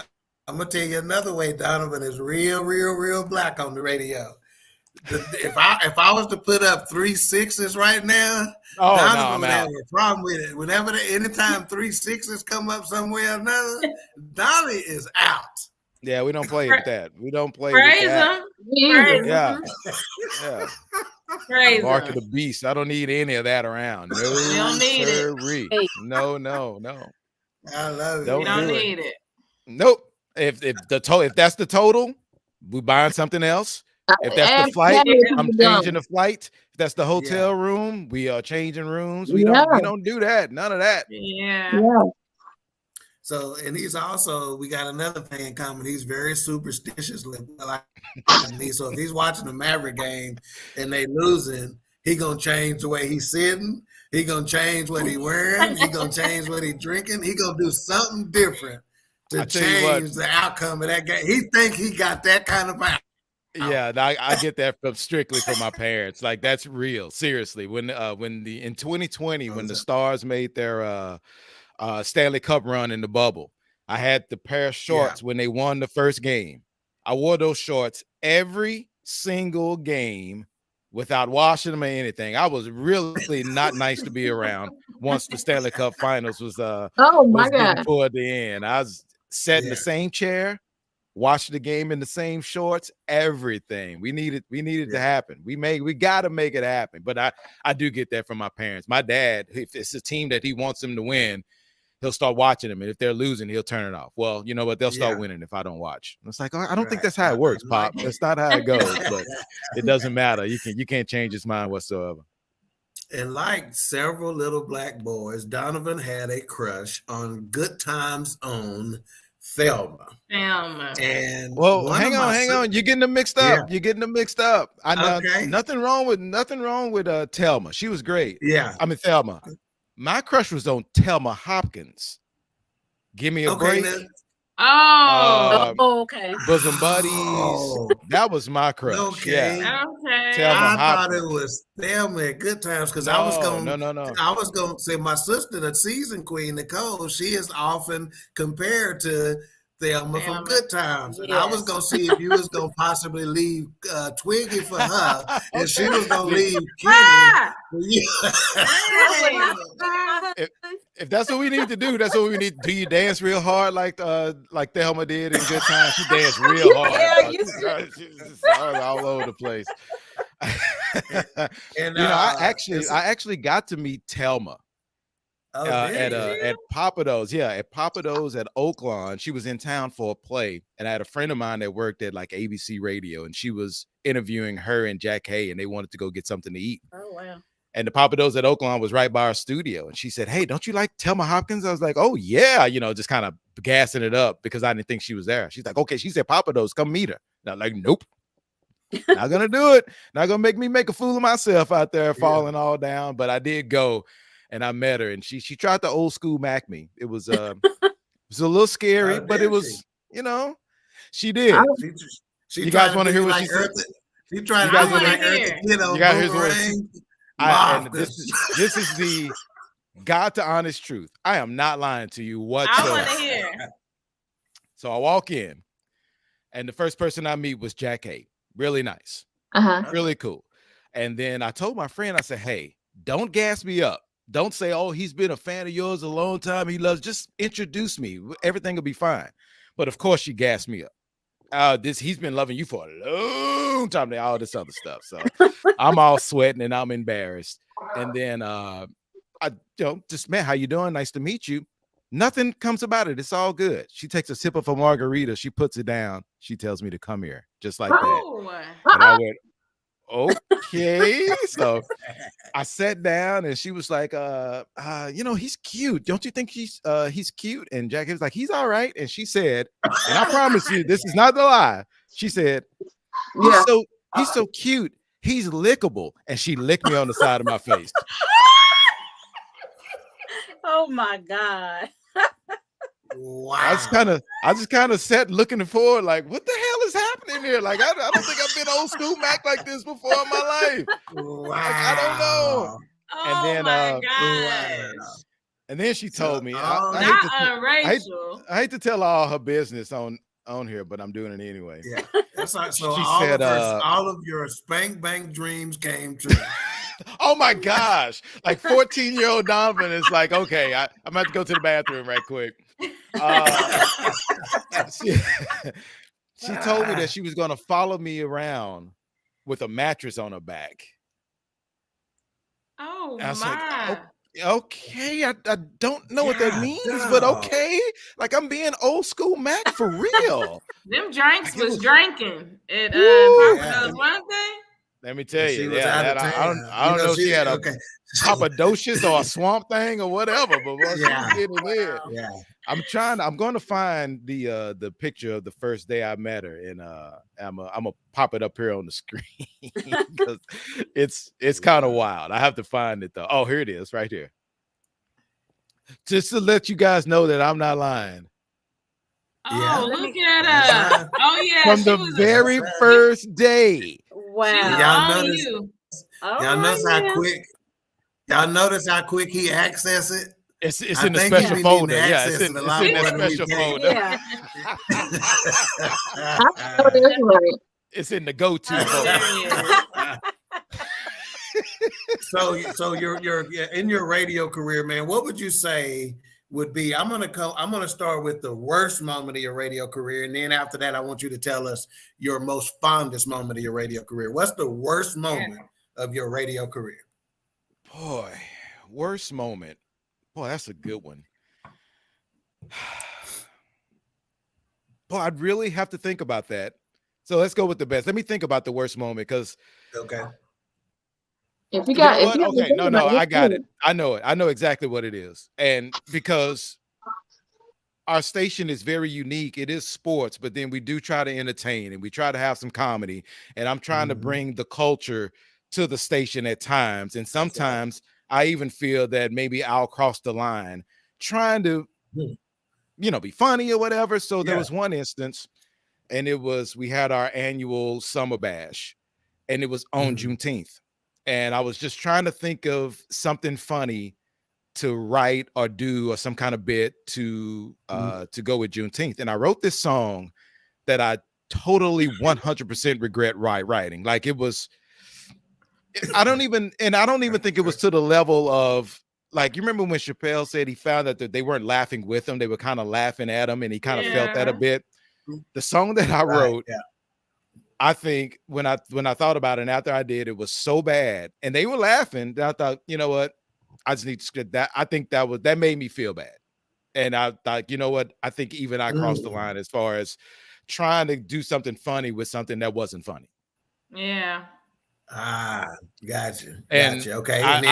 I'm gonna tell you another way Donovan is real black on the radio. If I was to put up 3 6s right now, Donovan would have a problem with it. Anytime 3 6s come up somewhere or another, Donnie is out. Yeah, we don't play with that. We don't play Praise with that. Him. Yeah. Praise Mark him. of the beast. I don't need any of that around. No, you don't need it. No. I love it. You don't need it. Nope. If that's the total, we buying something else. If that's the Ask flight, Tammy if I'm you changing done. the flight. If that's the hotel room, we are changing rooms. We don't do that. None of that. Yeah. So, and he's also, we got another thing in common. He's very superstitious like me. So if he's watching the Maverick game and they losing, he gonna change the way he's sitting. He gonna change what he wearing. He gonna change what he drinking. He gonna do something different to change the outcome of that game. He think he got that kind of power. Yeah, I get that strictly from my parents. Like that's real. Seriously, in 2020 when the Stars made their Stanley Cup run in the bubble, I had the pair of shorts when they won the first game. I wore those shorts every single game without washing them or anything. I was really not nice to be around once the Stanley Cup Finals was getting toward the end. I was sat in the same chair, watched the game in the same shorts, everything. We needed to happen. We got to make it happen. But I do get that from my parents. My dad, if it's a team that he wants them to win, he'll start watching them, and if they're losing, he'll turn it off. Well, you know what? They'll start winning if I don't watch. And it's like, I don't think that's how it works, Pop. That's not how it goes. But it doesn't matter. You can't change his mind whatsoever. And like several little black boys, Donovan had a crush on Good Times' own Thelma. And hang on. You're getting them mixed up. You're getting them mixed up. I know nothing wrong with Thelma. She was great. Yeah. I mean Thelma. My crush was on Thelma Hopkins. Give me a break. Okay. Bosom Buddies. That was my crush. Okay. Yeah. Okay. Thelma thought it was Thelma at Good Times because I was going to say my sister, the season queen, Nicole, she is often compared to Thelma from Good Times. And I was going to see if you was going to possibly leave Twiggy for her and she was going to leave Kenny. If that's what we need to do, that's what we need. Do you dance real hard like Thelma did in Good Times? She danced real hard. She's all over the place. And I actually got to meet Thelma. At Papados, at Papados at Oaklawn. She was in town for a play, and I had a friend of mine that worked at like ABC Radio, and she was interviewing her and Jack Hay, and they wanted to go get something to eat. Oh wow! And the Papados at Oaklawn was right by our studio, and she said, "Hey, don't you like Thelma Hopkins?" I was like, "Oh yeah," just kind of gassing it up because I didn't think she was there. She's like, "Okay," she said, "Papados, come meet her." And I'm like, "Nope." Not gonna do it. Not gonna make me make a fool of myself out there falling all down. But I did go. And I met her, and she tried to old school Mac me. It was a little scary, but it was, she did. You guys want to hear what she said? She tried to be like Eartha Kitt. You guys hear this is the God to honest truth. I am not lying to you whatsoever. I want to hear. So I walk in, and the first person I meet was Jack Hay. Really nice, really cool. And then I told my friend, I said, "Hey, don't gas me up. Don't say, oh, he's been a fan of yours a long time. He loves, just introduce me. Everything will be fine." But of course, she gassed me up. He's been loving you for a long time. All this other stuff. So I'm all sweating and I'm embarrassed. And then I just met, how you doing? Nice to meet you. Nothing comes about it. It's all good. She takes a sip of a margarita. She puts it down. She tells me to come here, just like that. And I went, okay. So I sat down and she was like, he's cute. Don't you think he's cute? And Jackie was like, he's all right. And she said, and I promise you, this is not the lie. She said, he's so cute. He's lickable. And she licked me on the side of my face. Oh my God. Wow. I just kind of sat looking forward, like, what the hell is happening here? Like, I don't think I've been old school Mac like this before in my life. Wow. Like, I don't know. Oh my gosh. And then she told me, I hate to tell all her business on here, but I'm doing it anyway. Yeah. That's right. So she all said, all of your spank bank dreams came true. Oh my gosh. Like 14-year-old Donovan is like, okay, I'm about to go to the bathroom right quick. She told me that she was going to follow me around with a mattress on her back. Oh I was my. like, Okay, I don't know what that God, means, dog. but okay. Like I'm being old school Mac for real. Them drinks Like, was drinking at Woo! Papado's Wednesday. Let me tell She you, was yeah, out of that town. I don't know if she had a okay. Papadocious or a swamp thing or whatever, but once Yeah. she getting it in. Yeah. I'm going to find the picture of the first day I met her, and I'm gonna pop it up here on the screen because it's kind of wild. I have to find it though. Oh, here it is, right here. Just to let you guys know that I'm not lying. Oh, Yeah. look at her. Oh yeah, From she the was very first day. Wow. she was Y'all on notice- you. All Y'all right, notice how now. quick. Y'all notice how quick he access it. It's I in the think he special be folder. needing to Yeah, access it's it a lot in more that than we special can. folder. Yeah. Oh, that's right. It's in the go-to Oh, folder. there it is. So you're in your radio career, man. What would you say would be? I'm gonna start with the worst moment of your radio career, and then after that, I want you to tell us your most fondest moment of your radio career. What's the worst moment of your radio career? Boy, worst moment. Boy, that's a good one. Boy, I'd really have to think about that. So let's go with the best. Let me think about the worst moment because Okay. If you you know got, if what? you Okay, no, I got it. I know it. I know exactly what it is. And because our station is very unique, it is sports, but then we do try to entertain and we try to have some comedy. And I'm trying to bring the culture to the station at times. And sometimes I even feel that maybe I'll cross the line trying to, be funny or whatever. So there was one instance, and we had our annual summer bash, and it was on Juneteenth. And I was just trying to think of something funny to write or do or some kind of bit to go with Juneteenth. And I wrote this song that I totally 100% regret writing. Like I don't even think it was to the level of, like, you remember when Chappelle said he found that they weren't laughing with him, they were kind of laughing at him, and he kind of felt that a bit. The song that I wrote, I think when I thought about it and after I did, it was so bad and they were laughing that I thought, you know what, I just need to script that. I think that made me feel bad. And I thought, you know what, I think even I crossed the line as far as trying to do something funny with something that wasn't funny. Yeah. Gotcha. And Okay. I, And then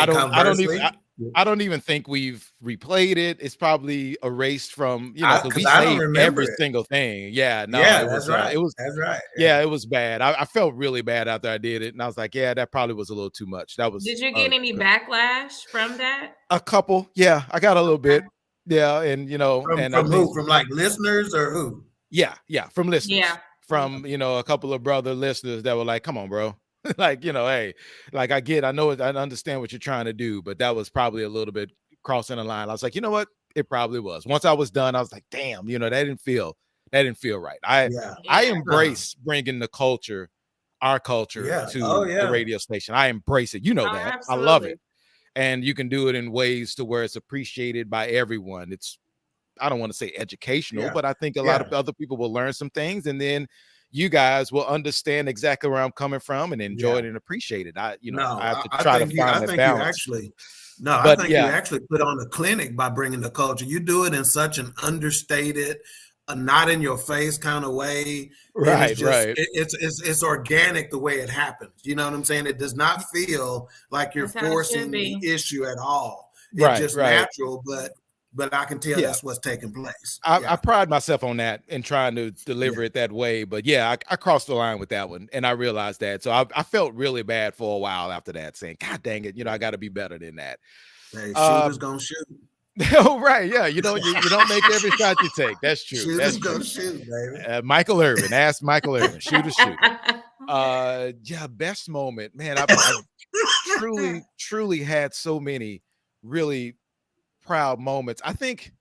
I don't even think we've replayed it. It's probably erased from, because we I don't saved remember every it. single thing. Yeah, no, Yeah, it was that's right. it was That's right. Yeah, it was bad. I felt really bad after I did it, and I was like, yeah, that probably was a little too much. That was. Did you get any backlash from that? A couple? Yeah, I got a little bit. Yeah, and From who? From like listeners or who? Yeah, from listeners. Yeah. From a couple of brother listeners that were like, come on, bro. Like, hey, like I know it, I understand what you're trying to do, but that was probably a little bit crossing the line. I was like, you know what? It probably was. Once I was done, I was like, damn, that didn't feel right. I embrace bringing the culture, our culture, to the radio station. I embrace it. That. Absolutely. I love it. And you can do it in ways to where it's appreciated by everyone. I don't want to say educational, but I think a lot of other people will learn some things, and then you guys will understand exactly where I'm coming from and enjoy it and appreciate it. I have to try to find that balance. I think you actually put on a clinic by bringing the culture. You do it in such an understated, not in your face kind of way. Right, It's organic the way it happens. You know what I'm saying? It does not feel like you're forcing the issue at all. It's just natural, but I can tell that's what's taking place. I pride myself on that and trying to deliver it that way. But I crossed the line with that one, and I realized that. So I felt really bad for a while after that, saying, God dang it, I got to be better than that. Hey, shooters gonna shoot. Oh, right. Yeah. You don't make every shot you take. That's true. Shooters gonna shoot, baby. Michael Irvin. Ask Michael Irvin. Shoot. Best moment. Man, I truly had so many really proud moments. I think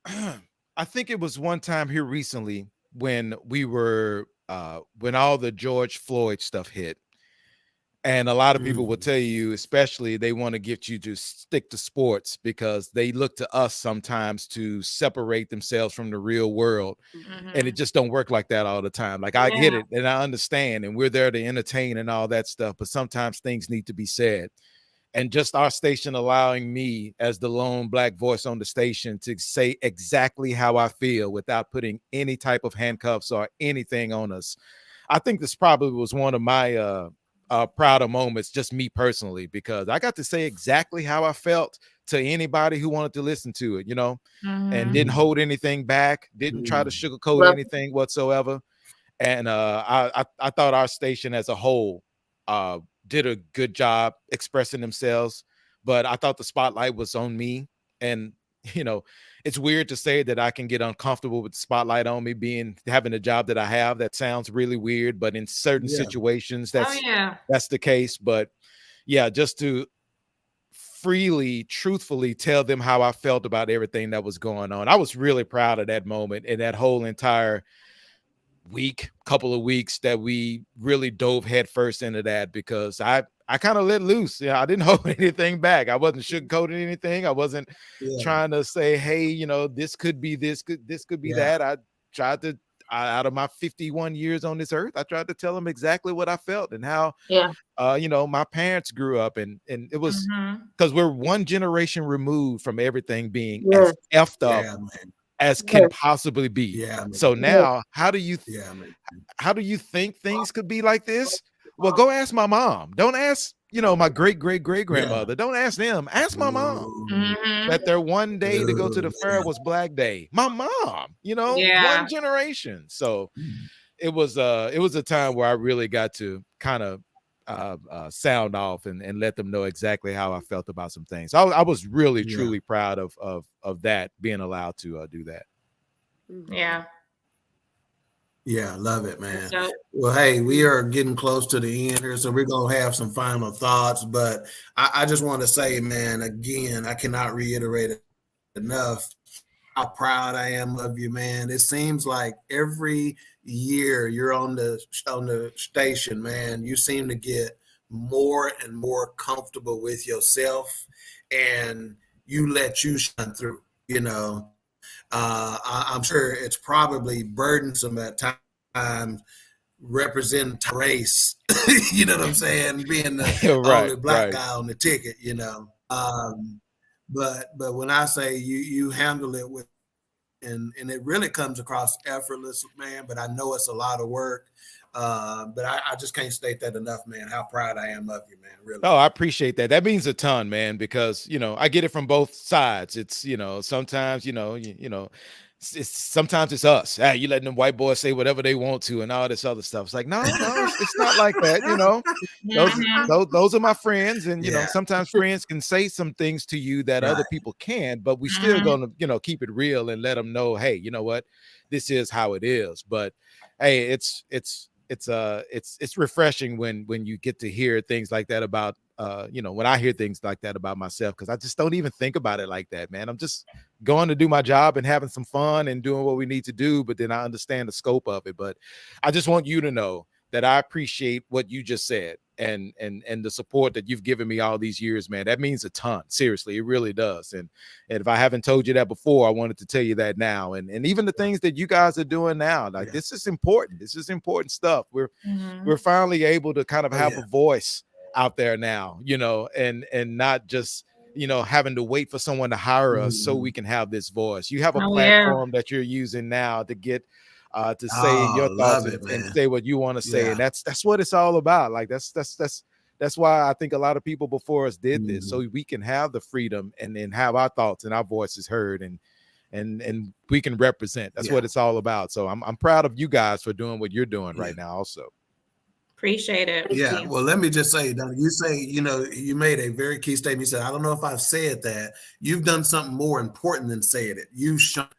it was one time here recently when we were when all the George Floyd stuff hit, and a lot of people will tell you, especially, they want to get you to stick to sports because they look to us sometimes to separate themselves from the real world, and it just don't work like that all the time. Like, I get it and I understand, and we're there to entertain and all that stuff, but sometimes things need to be said. and just our station allowing me as the lone Black voice on the station to say exactly how I feel without putting any type of handcuffs or anything on us. I think this probably was one of my prouder moments, just me personally, because I got to say exactly how I felt to anybody who wanted to listen to it, and didn't hold anything back, didn't try to sugarcoat anything whatsoever. And I thought our station as a whole did a good job expressing themselves, but I thought the spotlight was on me. And it's weird to say that I can get uncomfortable with the spotlight on me having a job that I have. That sounds really weird, but in certain situations that's the case. But yeah, just to freely, truthfully tell them how I felt about everything that was going on. I was really proud of that moment and that whole entire couple of weeks that we really dove headfirst into that, because I kind of let loose. I didn't hold anything back. I wasn't sugarcoating anything. I wasn't trying to say, hey, this could be this could be that. I tried to, out of my 51 years on this earth, I tried to tell them exactly what I felt and how my parents grew up, and it was because we're one generation removed from everything being as effed up as can possibly be. So now, how do you think things could be like this? Well, go ask my mom. Don't ask, my great grandmother. Don't ask them. Ask my mom. That their one day to go to the fair was Black Day. My mom, one generation. So it was a time where I really got to kind of sound off and let them know exactly how I felt about some things. I was really truly proud of that, being allowed to do that. Yeah, love it, man. Well, hey, we are getting close to the end here, so we're gonna have some final thoughts. But I just want to say, man, again, I cannot reiterate it enough how proud I am of you, man. It seems like every year you're on the station, man, you seem to get more and more comfortable with yourself, and you let you shine through. I'm sure it's probably burdensome at times representing race. You know what I'm saying? Being the only Black guy on the ticket. But when I say you handle it with, and it really comes across effortless, man. But I know it's a lot of work. But I just can't state that enough, man, how proud I am of you, man. Really. Oh, I appreciate that. That means a ton, man, because, I get it from both sides. It's, sometimes, sometimes it's us. You letting them white boys say whatever they want to and all this other stuff. It's like, no, it's not like that. Those are my friends. And, sometimes friends can say some things to you that other people can't, but we still going to, keep it real and let them know, hey, you know what, this is how it is. But hey, it's refreshing when you get to hear things like that about when I hear things like that about myself, because I just don't even think about it like that, man. I'm just going to do my job and having some fun and doing what we need to do, but then I understand the scope of it. But I just want you to know that I appreciate what you just said and the support that you've given me all these years, man. That means a ton. Seriously, it really does. And if I haven't told you that before, I wanted to tell you that now. And even the things that you guys are doing now, like this is important. This is important stuff. We're finally able to kind of have a voice out there now, and not just having to wait for someone to hire us so we can have this voice. You have a platform that you're using now to get to say your thoughts and say what you want to say. And that's what it's all about. Like that's why I think a lot of people before us did this, so we can have the freedom and then have our thoughts and our voices heard and we can represent. That's what it's all about. So I'm proud of you guys for doing what you're doing right now also. Appreciate it. Yeah. Well, let me just say, you say, you made a very key statement. You said, I don't know if I've said that. You've done something more important than saying it. You've shown,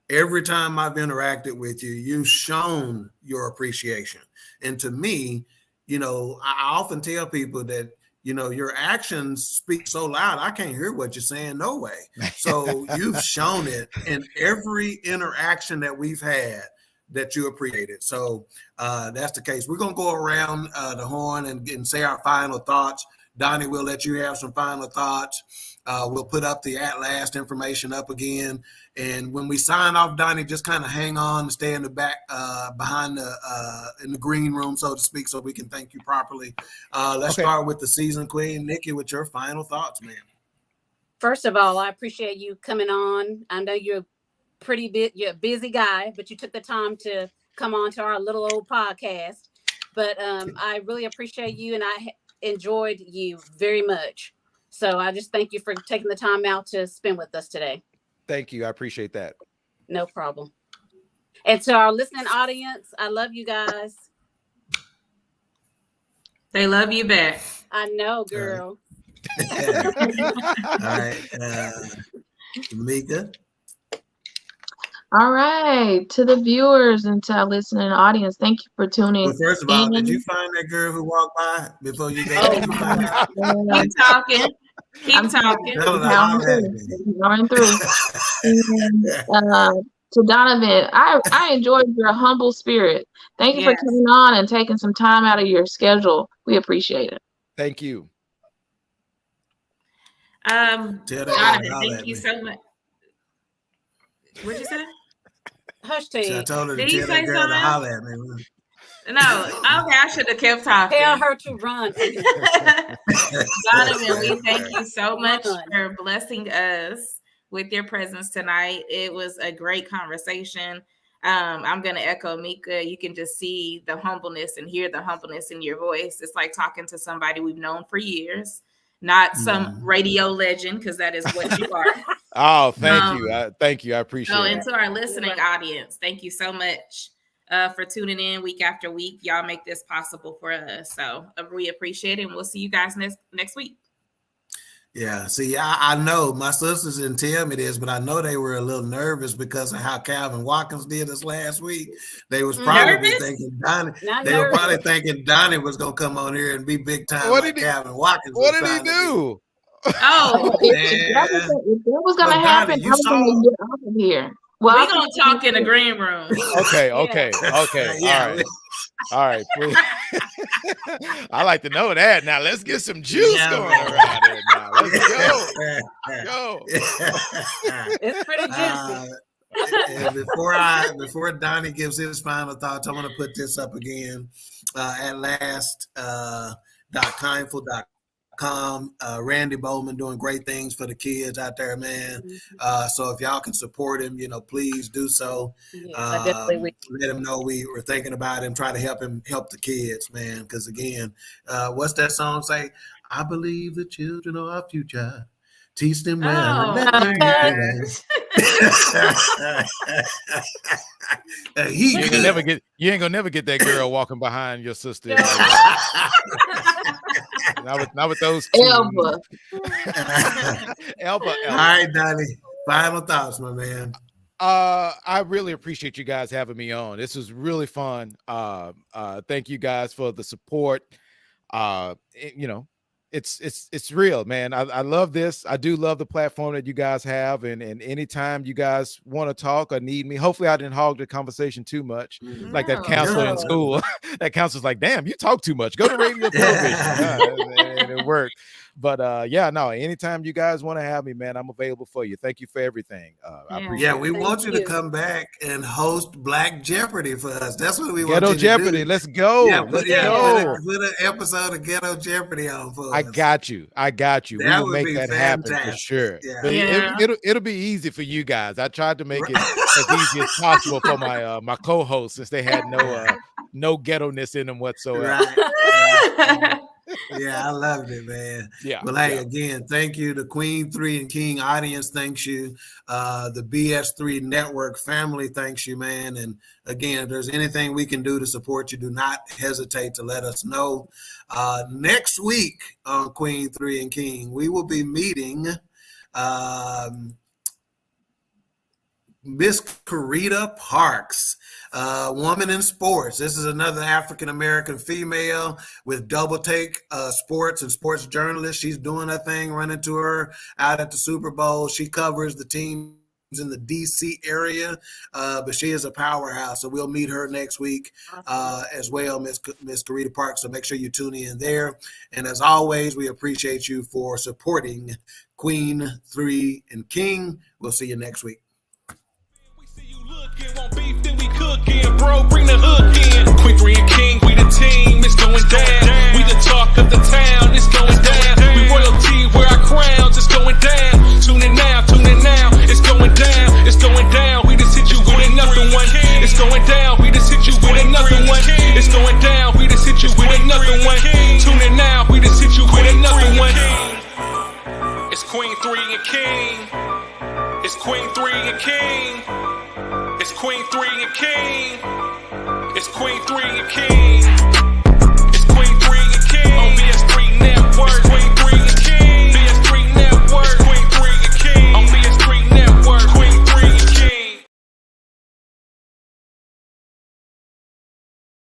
every time I've interacted with you, you've shown your appreciation. And to me, I often tell people that, your actions speak so loud, I can't hear what you're saying. No way. So you've shown it in every interaction that we've had, that you appreciate it. So that's the case. We're going to go around the horn and say our final thoughts. Donnie, we'll let you have some final thoughts. We'll put up the at last information up again. And when we sign off, Donnie, just kind of hang on and stay in the back, behind in the green room, so to speak, so we can thank you properly. Let's start with the season queen. Nikki, with your final thoughts, ma'am. First of all, I appreciate you coming on. I know you're you're a busy guy, but you took the time to come on to our little old podcast. But I really appreciate you, and I enjoyed you very much. So I just thank you for taking the time out to spend with us today. Thank you. I appreciate that. No problem. And to our listening audience, I love you guys. They love you back. I know, girl. All right. Mika. All right, to the viewers and to our listening audience, thank you for tuning Well, first of all, in. did you find that girl who walked by before you go? Keep talking. Keep talking. Going through. And, to Donovan, I enjoyed your humble spirit. Thank you for coming on and taking some time out of your schedule. We appreciate it. Thank you. Donovan, thank you so much. What'd you say? Hush, T. I told her to Did he tell say that girl to something? holler at me. No, okay, I should have kept talking. Tell her to run. Donovan, we thank you so much for blessing us with your presence tonight. It was a great conversation. I'm going to echo Mika. You can just see the humbleness and hear the humbleness in your voice. It's like talking to somebody we've known for years, not some radio legend, because that is what you are. Oh, thank you. Thank you. I appreciate it. And to our listening audience, thank you so much for tuning in week after week. Y'all make this possible for us. So we appreciate it. And we'll see you guys next week. Yeah, see, I know my sisters didn't tell me this, but I know they were a little nervous because of how Calvin Watkins did us last week. They was probably thinking Donnie. They were probably thinking Donnie was gonna come on here and be big time like Calvin Watkins. What did he do? Oh, if that was gonna happen, I was gonna get off of here. Well, we're gonna talk in the green room. Okay. Yeah. All right, please. I like to know that. Now let's get some juice going around here. Now let's go. It's pretty juicy. Before Donnie gives his final thoughts, I want to put this up again. At last.kindful.com. Randy Bowman doing great things for the kids out there, man. So if y'all can support him, please do so. Let him know we were thinking about him, try to help the kids, man. Because again, what's that song say? I believe the children are our future. Teach them well. You ain't gonna never get that girl walking behind your sister. Not with those two. Elba. All right, Donnie. Final thoughts, my man. I really appreciate you guys having me on. This was really fun. Thank you guys for the support. It's real, man. I love this. I do love the platform that you guys have, and anytime you guys want to talk or need me, hopefully I didn't hog the conversation too much. Like that counselor in school. That counselor's like, damn, you talk too much. Go to radio television. And it worked. But anytime you guys want to have me, man, I'm available for you. Thank you for everything. I appreciate it. We want you to come back and host Black Jeopardy for us. That's what we want Ghetto you to Jeopardy. do. Let's go. Put an episode of Ghetto Jeopardy on for us. I got you. We will make that happen for sure. It'll be easy for you guys. I tried to make it as easy as possible for my co-hosts, since they had no ghetto-ness in them whatsoever. Right. I loved it, man. Again, thank you. The Queen3 King audience thanks you. The BS3 network family thanks you, man. And again, if there's anything we can do to support you, do not hesitate to let us know. Next week on Queen3 King, we will be meeting Miss Karita Parks, woman in sports. This is another African-American female with Double Take Sports and sports journalist. She's doing her thing, running to her out at the Super Bowl. She covers the team in the DC area, but she is a powerhouse. So we'll meet her next week as well, Miss Karita Park. So make sure you tune in there. And as always, we appreciate you for supporting Queen3 and King. We'll see you next week. Want beef, then we cooking, bro. Bring the hook in. Queen3 and King, we the team. It's going down. We the talk of the town. It's going down. We royalty, wear our crowns. It's going down. Tune in now. It's going down. It's going down. We just hit you with another one. It's going down. We just hit you with another one. It's going down. We just hit you with another one. Tune in now. We just hit you with another one. It's Queen3 and King. It's Queen3 and King. It's Queen3 and King. It's Queen3 and King.